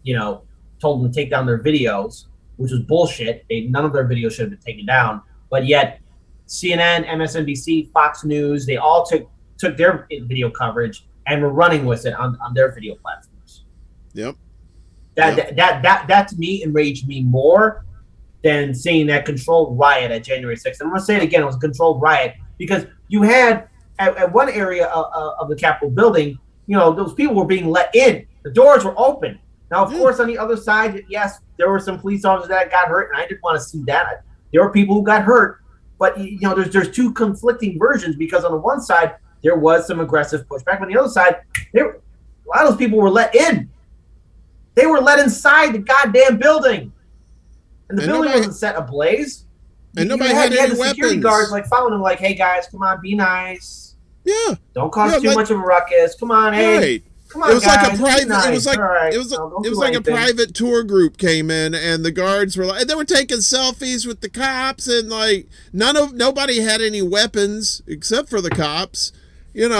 told them to take down their videos, which was bullshit. None of their videos should have been taken down, but yet CNN, MSNBC, Fox News, they all took their video coverage and were running with it on their video platforms. Yep. That to me enraged me more than seeing that controlled riot at January 6th. And I'm going to say it again, it was a controlled riot because you had at one area of the Capitol building, those people were being let in. The doors were open. Now, of course, on the other side, yes, there were some police officers that got hurt, and I didn't want to see that. There were people who got hurt, but there's two conflicting versions because on the one side there was some aggressive pushback, but on the other side, a lot of those people were let in. They were let inside the goddamn building. And the building wasn't set ablaze. And nobody had any the security weapons. Guards following them hey guys, come on, be nice. Yeah. Don't cause too much of a ruckus. Come on, hey. Right. Come on, it was guys, like a private. nice. It was like right. it was like a private tour group came in, and the guards were and they were taking selfies with the cops, and nobody had any weapons except for the cops. It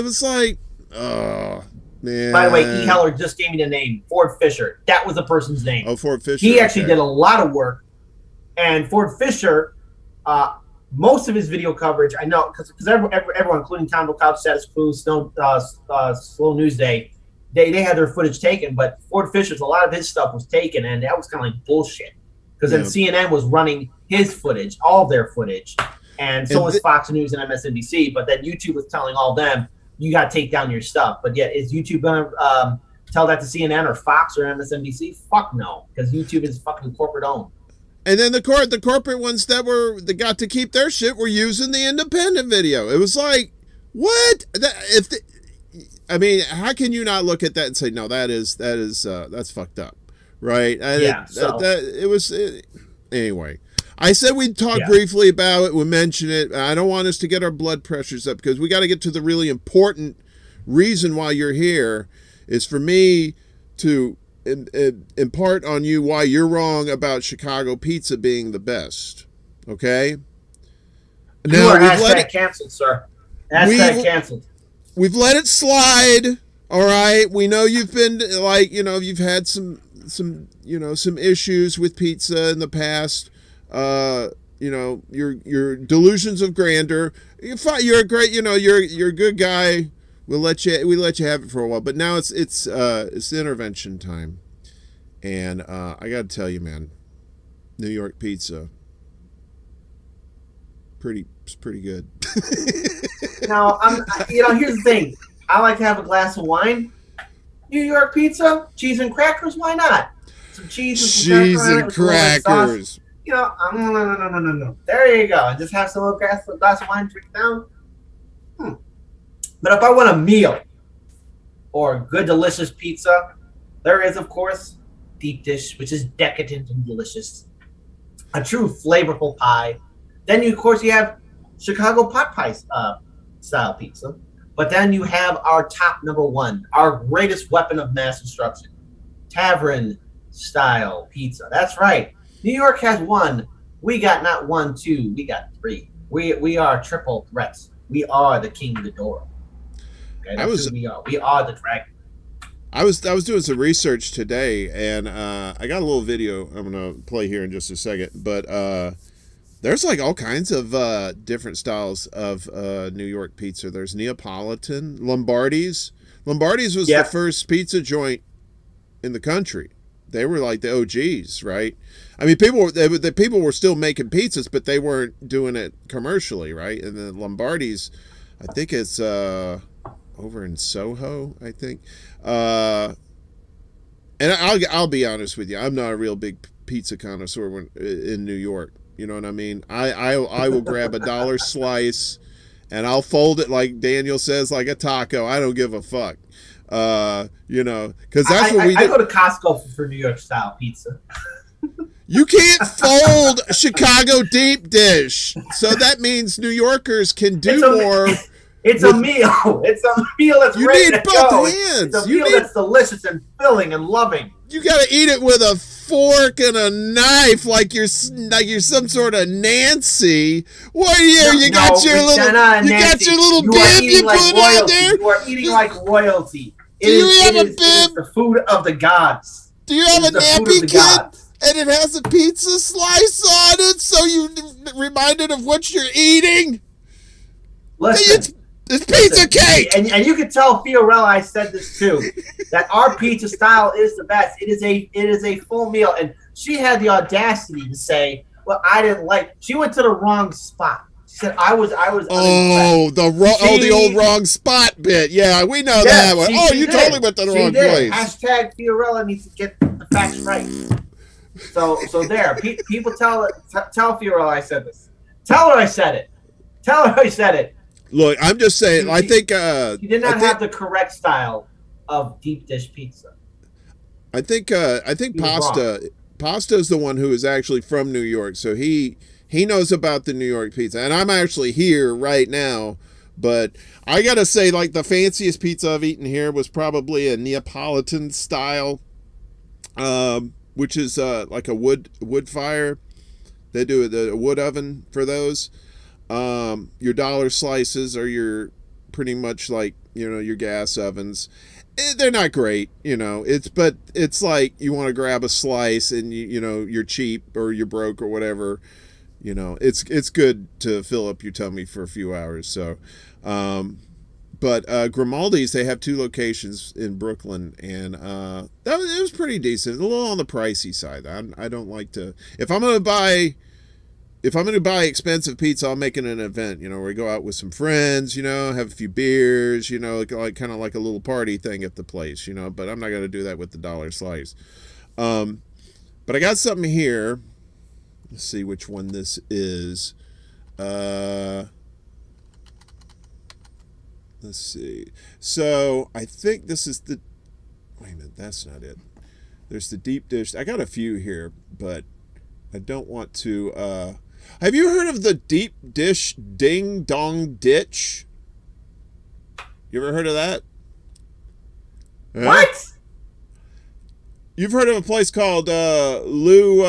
was like, oh man. By the way, E. Heller just gave me the name Ford Fisher. That was the person's name. Oh, Ford Fisher. He actually did a lot of work, and Ford Fisher, most of his video coverage, I know, because everyone, including Tom Couch, Status Quo, Slow News Day, they had their footage taken, but Ford Fisher's, a lot of his stuff was taken, and that was kind of like bullshit. Because then CNN was running his footage, all their footage, and so was Fox News and MSNBC, but then YouTube was telling all them, you got to take down your stuff. But yet, is YouTube going to tell that to CNN or Fox or MSNBC? Fuck no, because YouTube is fucking corporate owned. And then the corporate ones that got to keep their shit were using the independent video. It was like, what? How can you not look at that and say, no, that's fucked up, right? Anyway. I said we'd talk briefly about it. We'll mention it. I don't want us to get our blood pressures up because we got to get to the really important reason why you're here is for me to impart on you why you're wrong about Chicago pizza being the best. Okay? You are hashtag canceled, sir. Hashtag canceled. We've let it slide. All right. We know you've been you've had some issues with pizza in the past. Your delusions of grandeur. You're a great, you're a good guy. We let you have it for a while, but now it's intervention time, and I got to tell you, man, New York pizza, it's pretty good. Now, here's the thing. I like to have a glass of wine. New York pizza, cheese and crackers. Why not? Some cheese and crackers. No. There you go. Just have some little glass of wine, drink it down. But if I want a meal or good, delicious pizza, there is, of course, deep dish, which is decadent and delicious. A true flavorful pie. Then, you have Chicago pot pie style pizza. But then you have our top number one, our greatest weapon of mass destruction, tavern style pizza. That's right. New York has one. We got not one, two. We got three. We are triple threats. We are the king of the door. Okay, that's who we are. We are the dragon. I was doing some research today, and I got a little video I'm gonna play here in just a second. But there's like all kinds of different styles of New York pizza. There's Neapolitan, Lombardi's. Lombardi's was the first pizza joint in the country. They were like the OGs, right? I mean, people were still making pizzas, but they weren't doing it commercially, right? And then Lombardi's, I think it's over in Soho, I think. And I'll be honest with you, I'm not a real big pizza connoisseur in New York. You know what I mean? I will grab $1 slice, and I'll fold it like Daniel says, like a taco. I don't give a fuck. Because that's what we do. I go to Costco for New York style pizza. You can't fold Chicago deep dish, so that means New Yorkers can do more. It's a meal. It's a meal that's ready to go. You need both hands. It's a meal that's delicious and filling and loving. You got to eat it with a fork and a knife, like you're some sort of Nancy. What are you? You got your little bib you put on there. You are eating like royalty. Do you have a It is bib? the food of the gods. Do you have a It is the food of nappy the kit? gods. And it has a pizza slice on it, so you reminded of what you're eating. Listen, It's pizza cake. and you can tell Fiorella I said this too, that our pizza style is the best. It is a full meal, and she had the audacity to say, "Well, I didn't like." She went to the wrong spot. She said, "I was." Oh, the old wrong spot bit. Yeah, we know that one. She You did. totally went to the wrong did. place. Hashtag Fiorella needs to get the facts right. So there, people tell Fiorella I said this. Tell her I said it. Tell her I said it. Look, I'm just saying. I think she did not have the correct style of deep dish pizza. I think Pasta's the one who is actually from New York, so he knows about the New York pizza. And I'm actually here right now, but I gotta say, like, the fanciest pizza I've eaten here was probably a Neapolitan style, which is like a wood fire. They do a wood oven for those. Your dollar slices are your pretty much like, your gas ovens. They're not great, but it's like you want to grab a slice and you're cheap or you're broke or whatever, it's good to fill up your tummy for a few hours. So, but Grimaldi's, they have 2 locations in Brooklyn, and it was pretty decent. A little on the pricey side. I don't like to, if I'm going to buy expensive pizza, I'll make it an event, where we go out with some friends, have a few beers, like kind of like a little party thing at the place, but I'm not going to do that with the dollar slice. But I got something here. Let's see which one this is. Let's see. So I think this is the, wait a minute, that's not it. There's the deep dish. I got a few here, but I don't want to, have you heard of the deep dish ding dong ditch? You ever heard of that? What? You've heard of a place called Lou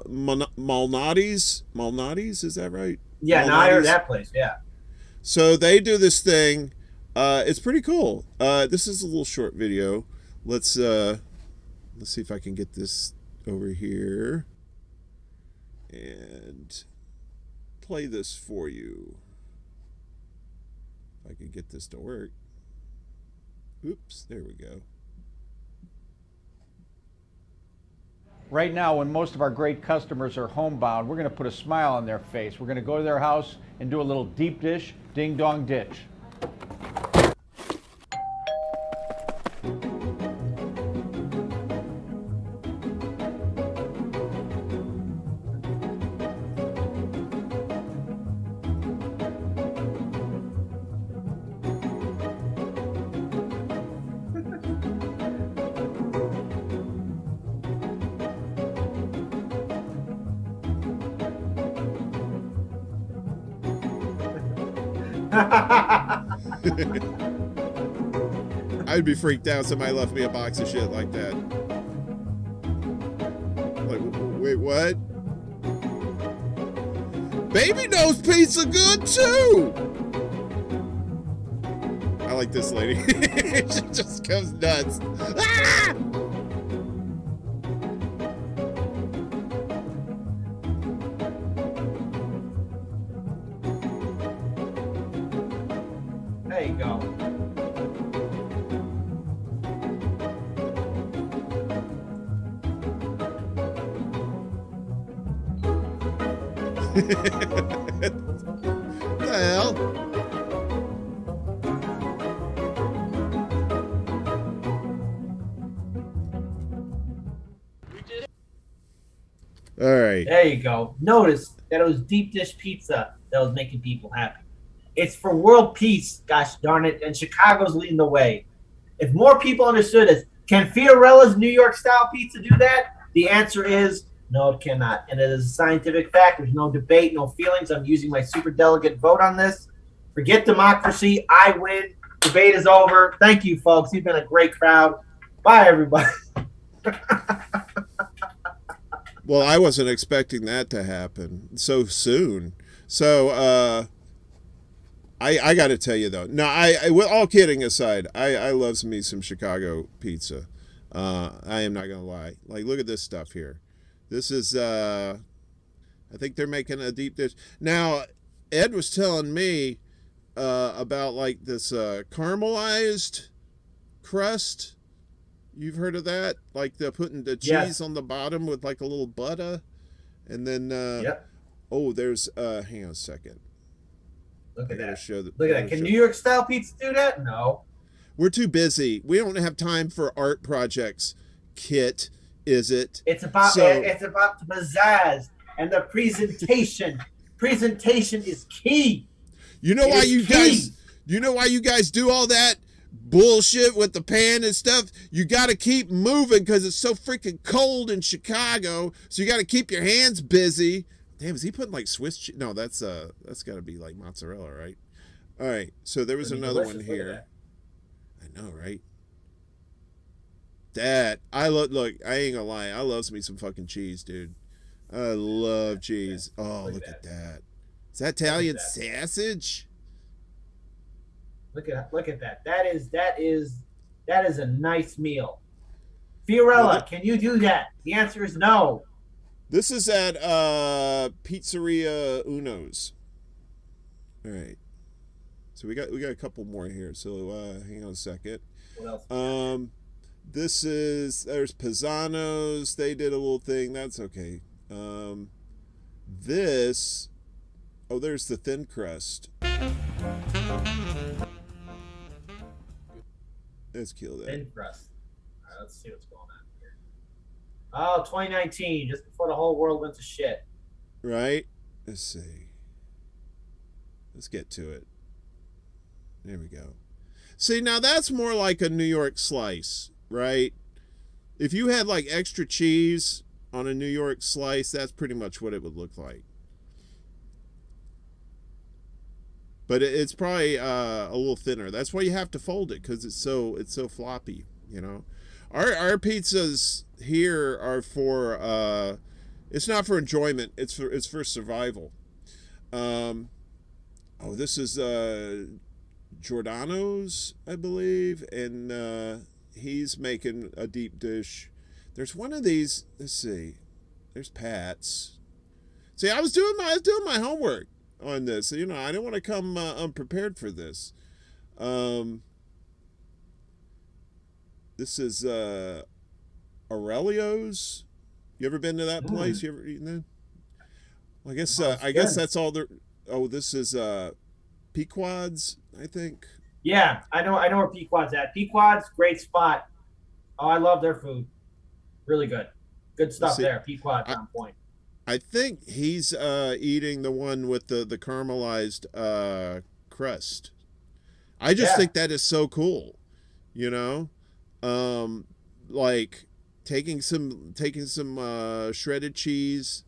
Malnati's? Malnati's, is that right? Yeah, now I heard that place. Yeah. So they do this thing. It's pretty cool. This is a little short video. Let's see if I can get this over here and play this for you. If I can get this to work. Oops, there we go. Right now, when most of our great customers are homebound, we're going to put a smile on their face. We're going to go to their house and do a little deep dish, ding dong ditch. I'd be freaked out if somebody left me a box of shit like that. Like, wait, what? Baby knows pizza good too. I like this lady. She just goes nuts. Ah! There you go. What the hell? All right. There you go. Notice that it was deep dish pizza that was making people happy. It's for world peace, gosh darn it, and Chicago's leading the way. If more people understood this, can Fiorella's New York style pizza do that? The answer is no, it cannot. And it is a scientific fact. There's no debate, no feelings. I'm using my superdelegate vote on this. Forget democracy. I win. Debate is over. Thank you, folks. You've been a great crowd. Bye, everybody. Well, I wasn't expecting that to happen so soon. So, I got to tell you though. No, I well, all kidding aside, I love me some Chicago pizza. I am not gonna lie. Like, look at this stuff here. This is I think they're making a deep dish now. Ed was telling me about like this caramelized crust. You've heard of that? Like they're putting the cheese on the bottom with like a little butter, and then oh, there's hang on a second. Look at that. Look at that. Can New York style pizza do that? No. We're too busy. We don't have time for art projects. Kit, is it? It's about the pizzazz and the presentation. Presentation is key. You know why you guys do all that bullshit with the pan and stuff? You got to keep moving because it's so freaking cold in Chicago. So you got to keep your hands busy. Damn, is he putting like Swiss cheese? No, that's got to be like mozzarella, right? All right. So there was another one here. I know, right? That I look. I ain't gonna lie. I love me some fucking cheese, dude. I love cheese. Oh, look at that. Is that Italian sausage? Look at that. That is a nice meal. Fiorella, can you do that? The answer is no. This is at Pizzeria Uno's. All right. So we got a couple more here. So hang on a second. What else? There's Pisano's. They did a little thing. That's okay. There's the thin crust. Let's kill that. Thin crust. All right, let's see what's going on here. Oh, 2019, just before the whole world went to shit. Right? Let's see. Let's get to it. There we go. See, now that's more like a New York slice, right? If you had like extra cheese on a New York slice, that's pretty much what it would look like. But it's probably a little thinner. That's why you have to fold it, because it's so floppy, you know. Our pizzas here are for it's not for enjoyment. It's for survival. This is Giordano's, I believe, and he's making a deep dish. There's one of these. Let's see. There's Pat's. See, I was doing my homework on this. You know, I didn't want to come unprepared for this. This is Aurelio's. You ever been to that place? You ever eaten there? Well, I guess that's all there. Oh, this is Pequod's, I think. Yeah, I know where Pequod's at. Pequod's, great spot. Oh, I love their food. Really good. Good stuff there. Pequod's on point. I think he's eating the one with the caramelized crust. I just think that is so cool, you know, like taking some shredded cheese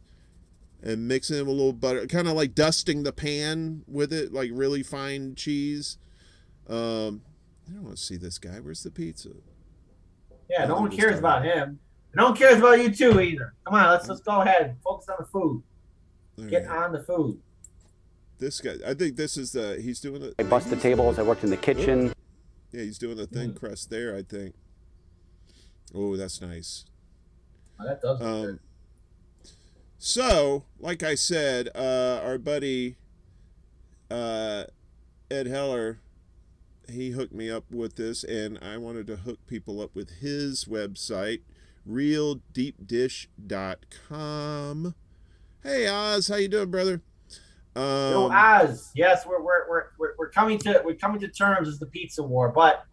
and mixing it with a little butter, kind of like dusting the pan with it, like really fine cheese. I don't want to see this guy. Where's the pizza? Yeah, no one cares about him. No one cares about you too either. Come on, let's go ahead. Focus on the food. Get on the food. This guy, I think this is he's doing it. I bust the tables. I worked in the kitchen. Yeah, he's doing the thin crust there, I think. Oh, that's nice. Oh, that does look good. So, like I said, our buddy Ed Heller, he hooked me up with this, and I wanted to hook people up with his website, realdeepdish.com. Hey Oz, how you doing, brother? Yo, Oz, yes, we're coming to terms as the pizza war, but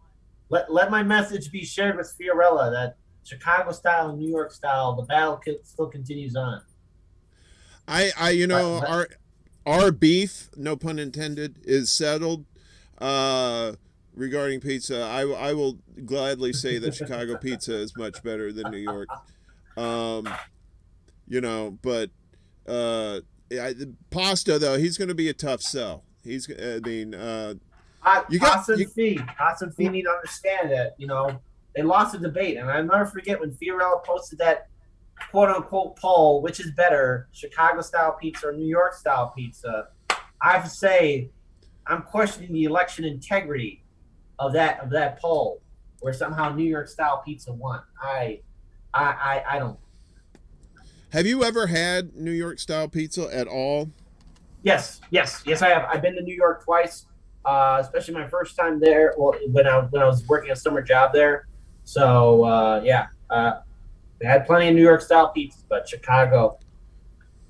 let my message be shared with Fiorella that Chicago style and New York style, the battle still continues on. Our beef, no pun intended, is settled. Regarding pizza, I will gladly say that Chicago pizza is much better than New York. Pasta though, he's going to be a tough sell. Hassan Fee need to understand that, you know, they lost the debate, and I'll never forget when Fiorella posted that quote unquote poll, which is better, Chicago style pizza or New York style pizza. I have to say, I'm questioning the election integrity of that poll, where somehow New York style pizza won. I don't. Have you ever had New York style pizza at all? Yes, I have. I've been to New York twice, especially my first time there. Well, when I was working a summer job there. So they had plenty of New York style pizzas, but Chicago,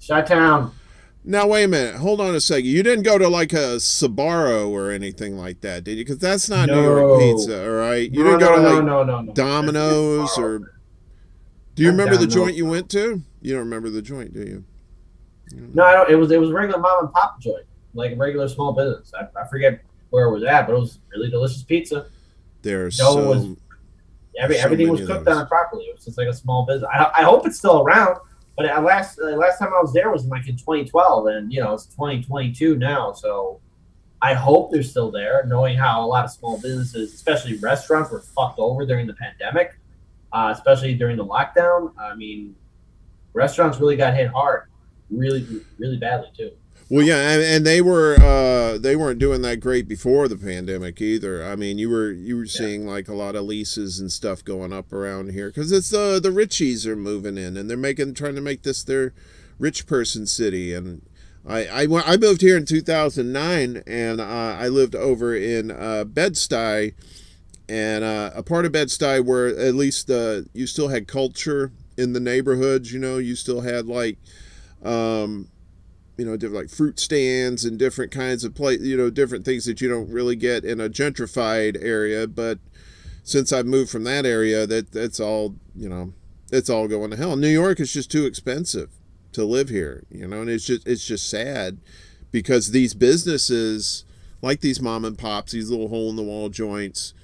Chi-town. Now wait a minute. Hold on a second. You didn't go to like a Sbarro or anything like that, did you? Because that's not New York pizza, all right? You didn't go to like no. Domino's It's or. Do you remember the Domino's. joint you went to? You don't remember the joint, do you? No, I don't. It was a regular mom and pop joint, like a regular small business. I forget where it was at, but it was really delicious pizza. There's Everything was cooked on it properly. It was just like a small business. I hope it's still around. But last time I was there was like in 2012, and it's 2022 now. So I hope they're still there, knowing how a lot of small businesses, especially restaurants, were fucked over during the pandemic, especially during the lockdown. I mean, restaurants really got hit hard, really, really badly too. Well, yeah, and they weren't doing that great before the pandemic either. I mean, you were seeing like a lot of leases and stuff going up around here because it's the Richies are moving in and they're trying to make this their rich person city. And I moved here in 2009 and I lived over in Bed-Stuy, and a part of Bed-Stuy where at least you still had culture in the neighborhoods. You still had like. Different like fruit stands and different kinds of different things that you don't really get in a gentrified area. But since I've moved from that area, that's all, it's all going to hell. New York is just too expensive to live here, and it's just sad because these businesses like these mom and pops, these little hole in the wall joints,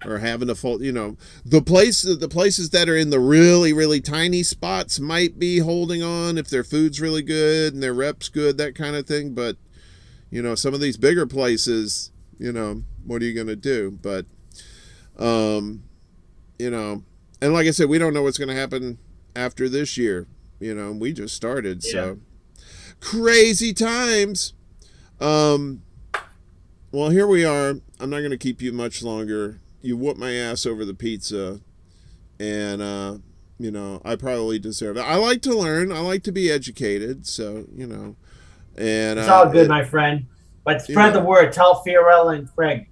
or having to fold, the places that are in the really, really tiny spots might be holding on if their food's really good and their rep's good, that kind of thing. But, some of these bigger places, what are you going to do? But, and like I said, we don't know what's going to happen after this year. We just started, so crazy times. Well, here we are. I'm not going to keep you much longer. You whooped my ass over the pizza, and I probably deserve it. I like to learn. I like to be educated. So and it's all good, my friend. But spread the word. Tell Fiorella and Craig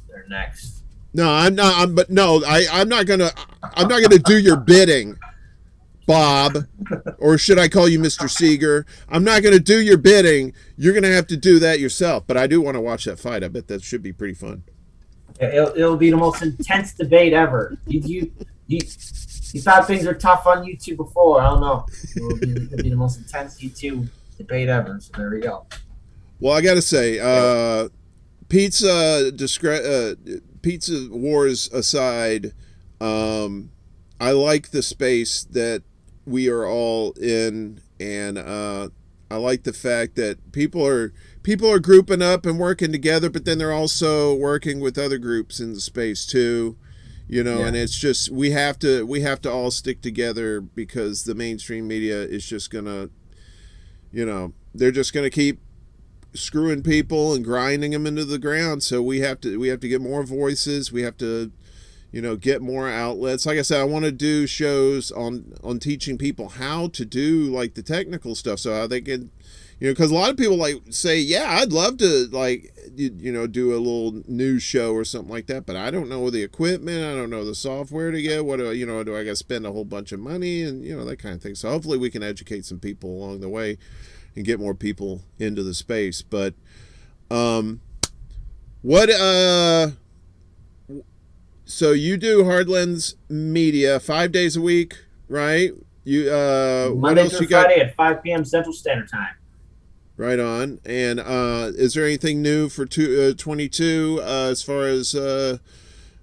they're next. No, I'm not. I'm not gonna do your bidding, Bob, or should I call you Mr. Seeger? I'm not gonna do your bidding. You're gonna have to do that yourself. But I do want to watch that fight. I bet that should be pretty fun. It'll be the most intense debate ever. You thought things were tough on YouTube before. I don't know. It'll be the most intense YouTube debate ever. So there we go. Well, I got to say, pizza wars aside, I like the space that we are all in, and I like the fact that people are grouping up and working together, but then they're also working with other groups in the space too, and it's just we have to all stick together because the mainstream media is just gonna, they're just gonna keep screwing people and grinding them into the ground. So we have to get more voices. We have to get more outlets. Like I said, I want to do shows on teaching people how to do like the technical stuff, so how they can, because a lot of people like say, yeah, I'd love to like, do a little news show or something like that, but I don't know the equipment, I don't know the software to get. What do I got to spend a whole bunch of money and that kind of thing. So hopefully we can educate some people along the way and get more people into the space. But so you do Hardlands Media 5 days a week, right? You Monday through Friday at 5 p.m. Central Standard Time. Right on. And is there anything new for 22 as far as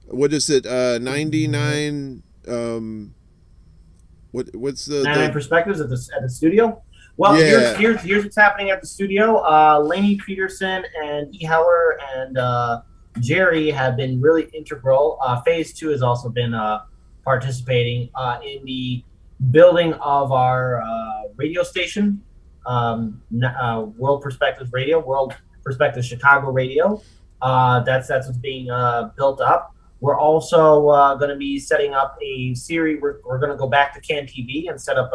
what is it? 99. What's the 99 perspectives at the studio? Well, yeah. here's what's happening at the studio. Lainey Peterson and E. Heller and Jerry have been really integral. Phase 2 has also been participating in the building of our radio station, World Perspectives Radio, World Perspective Chicago Radio. That's what's being built up. We're also going to be setting up a series. We're going to go back to Can TV and set up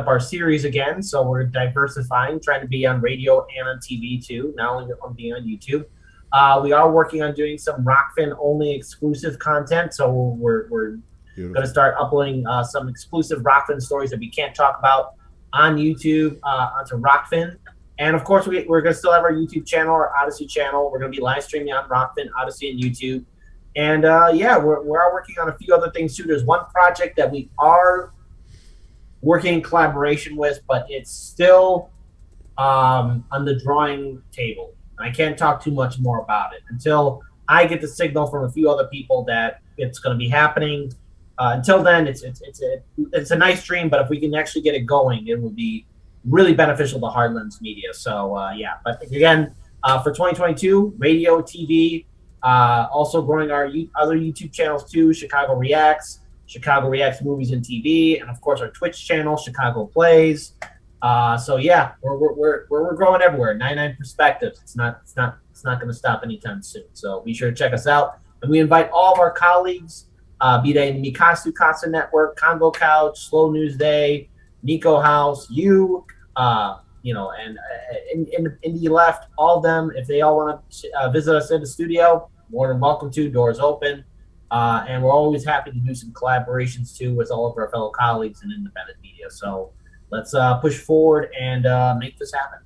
our series again. So we're diversifying, trying to be on radio and on TV too, not only on being on YouTube. We are working on doing some Rockfin only exclusive content. So we're going to start uploading some exclusive Rockfin stories that we can't talk about on YouTube onto Rockfin. And of course, we're going to still have our YouTube channel, our Odyssey channel. We're going to be live streaming on Rockfin, Odyssey, and YouTube. And we're working on a few other things too. There's one project that we are working in collaboration with, but it's still on the drawing table. I can't talk too much more about it until I get the signal from a few other people that it's going to be happening. Until then, it's a nice dream, but if we can actually get it going, it will be really beneficial to Hardlands Media. So but again, for 2022, radio, TV, also growing our other YouTube channels too, Chicago Reacts Movies and TV, and of course our Twitch channel, Chicago Plays. We're growing everywhere. 99 Perspectives. It's not going to stop anytime soon. So be sure to check us out, and we invite all of our colleagues, be they in the Mikasu Casa Network, Convo Couch, Slow News Day, Nico House, and in the left, all of them. If they all want to visit us in the studio, more than welcome to. Doors open. And we're always happy to do some collaborations too with all of our fellow colleagues in independent media. So let's push forward and make this happen.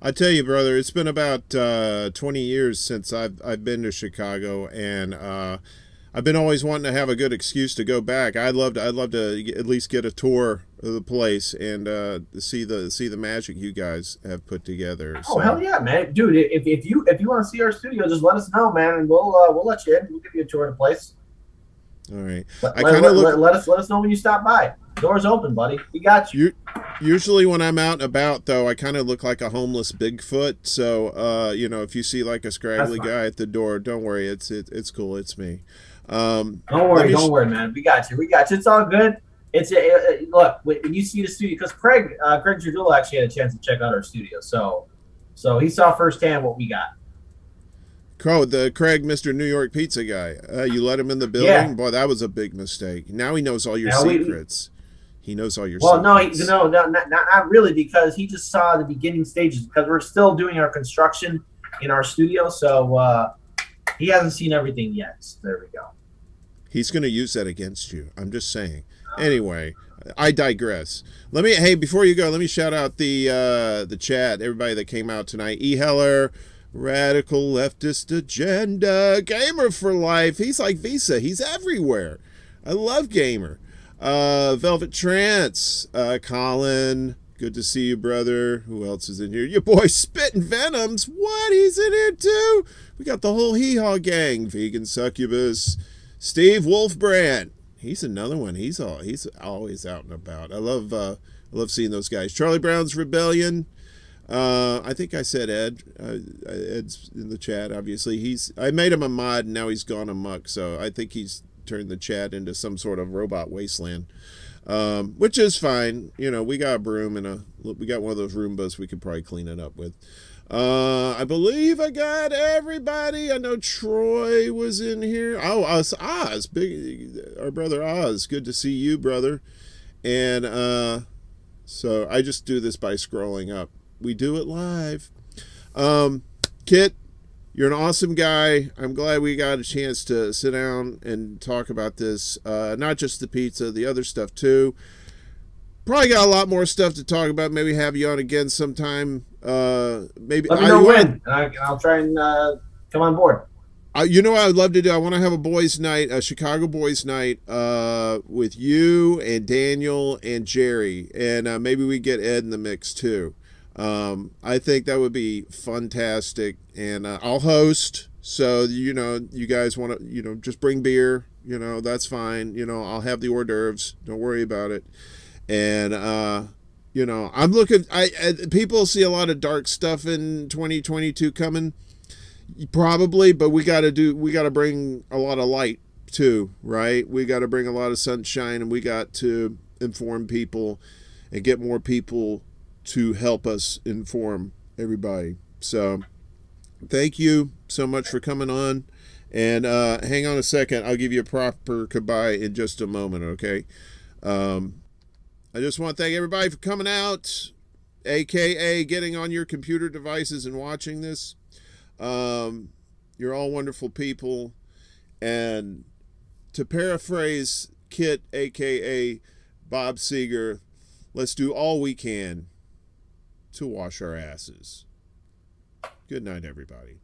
I tell you, brother, it's been about 20 years since I've been to Chicago, and I've been always wanting to have a good excuse to go back. I'd love to at least get a tour of the place and see the magic you guys have put together. Oh, hell yeah, man, dude! If you want to see our studio, just let us know, man, and we'll let you in. We'll give you a tour of the place. All right. Let us know when you stop by. Doors open, buddy. We got you. Usually when I'm out and about, though, I kind of look like a homeless Bigfoot. So, if you see like a scraggly guy at the door, don't worry. It's cool. It's me. Don't worry, man. We got you. It's all good. Look, when you see the studio, because Craig Jardula actually had a chance to check out our studio, so he saw firsthand what we got. The Craig, Mr. New York Pizza guy. You let him in the building? Yeah. Boy, that was a big mistake. Now he knows all your secrets. He knows all your secrets. Well, no, not really, because he just saw the beginning stages, because we're still doing our construction in our studio, so he hasn't seen everything yet. So there we go. He's going to use that against you. I'm just saying. Anyway, I digress. Before you go, let me shout out the chat, everybody that came out tonight. E. Heller, Radical Leftist Agenda, Gamer for Life. He's like Visa. He's everywhere. I love Gamer. Velvet Trance, Colin, good to see you, brother. Who else is in here? Your boy Spittin' Venoms. What? He's in here too. We got the whole Hee Haw gang. Vegan Succubus, Steve Wolfbrand. He's another one. He's always out and about. I love seeing those guys. Charlie Brown's Rebellion. I think I said Ed. Ed's in the chat. Obviously, I made him a mod, and now he's gone amok. So I think he's turned the chat into some sort of robot wasteland, which is fine. We got a broom and we got one of those Roombas we could probably clean it up with. I believe I got everybody. I know Troy was in here. Oh, Oz, our brother Oz. Good to see you, brother. And so I just do this by scrolling up. We do it live. Kit, you're an awesome guy. I'm glad we got a chance to sit down and talk about this. Not just the pizza, the other stuff too. Probably got a lot more stuff to talk about. Maybe have you on again sometime. Maybe let me know when, and I'll try and come on board. What I would love to do? I want to have a boys' night, a Chicago boys' night, with you and Daniel and Jerry, and maybe we get Ed in the mix too. I think that would be fantastic, and I'll host. So you guys want to just bring beer. That's fine. I'll have the hors d'oeuvres. Don't worry about it. And I'm looking. People see a lot of dark stuff in 2022 coming, probably, but we got to bring a lot of light too, right? We got to bring a lot of sunshine, and we got to inform people and get more people to help us inform everybody. So thank you so much for coming on. And hang on a second. I'll give you a proper goodbye in just a moment, okay? I just want to thank everybody for coming out, a.k.a. getting on your computer devices and watching this. You're all wonderful people. And to paraphrase Kit, a.k.a. Bob Seger, let's do all we can to wash our asses. Good night, everybody.